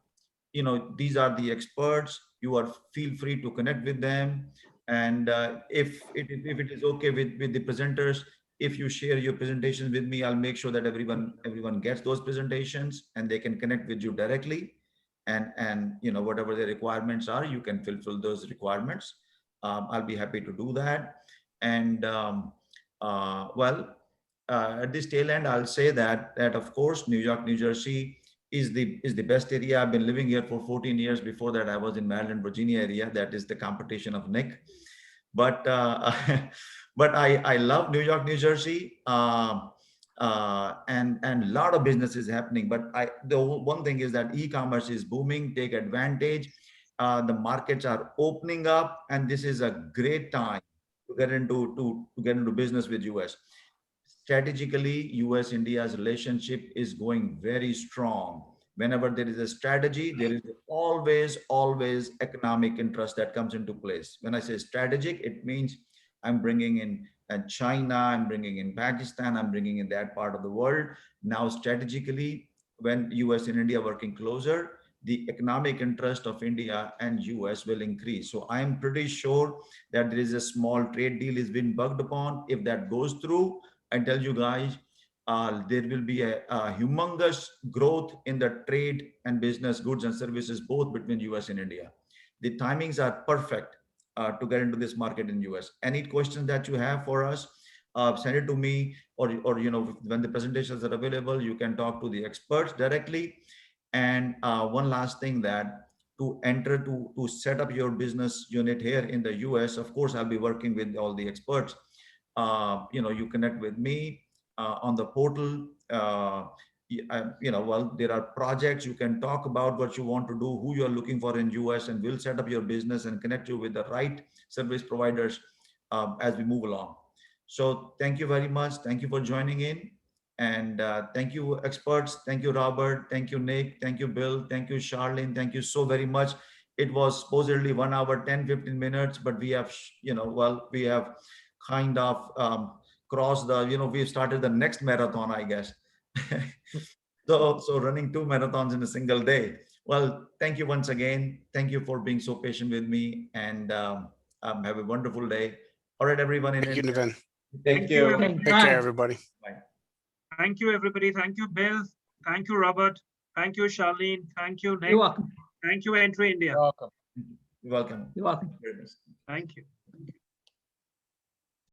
these are the experts. Feel free to connect with them, and if it is okay with the presenters, if you share your presentations with me, I'll make sure that everyone gets those presentations and they can connect with you directly. And whatever the requirements are, you can fulfill those requirements. I'll be happy to do that. And at this tail end, I'll say that of course, New York, New Jersey, is the best area. I've been living here for 14 years. Before that, I was in Maryland, Virginia area. That is the competition of Nick. But but I love New York, New Jersey, and a lot of business is happening. But the one thing is that e-commerce is booming. Take advantage. The markets are opening up, and this is a great time to get into business with US. Strategically, US India's relationship is going very strong. Whenever there is a strategy, there is always economic interest that comes into place. When I say strategic, it means I'm bringing in China, I'm bringing in Pakistan, I'm bringing in that part of the world. Now, strategically, when US and India working closer, the economic interest of India and US will increase. So I'm pretty sure that there is a small trade deal is being bugged upon. If that goes through, I tell you guys, there will be a humongous growth in the trade and business, goods and services, both between US and India. The timings are perfect to get into this market in US. Any questions that you have for us, send it to me, or when the presentations are available, you can talk to the experts directly. And one last thing, that to set up your business unit here in the US, of course, I'll be working with all the experts. You connect with me on the portal. There are projects you can talk about what you want to do, who you're looking for in US, and we'll set up your business and connect you with the right service providers as we move along. So thank you very much. Thank you for joining in. And thank you, experts. Thank you, Robert. Thank you, Nick. Thank you, Bill. Thank you, Charlene. Thank you so very much. It was supposedly 1 hour, 10, 15 minutes, but we have, we have kind of crossed we've started the next marathon, I guess. So running 2 marathons in a single day. Well, thank you once again. Thank you for being so patient with me, and have a wonderful day. All right, everyone. Thank you, Navin. Thank you. everybody. Take care, everybody. Bye. Thank you, everybody. Thank you, Bill. Thank you, Robert. Thank you, Charlene. Thank you, Nick. You're welcome. Thank you, Entry India. You're welcome. You're welcome. Thank you.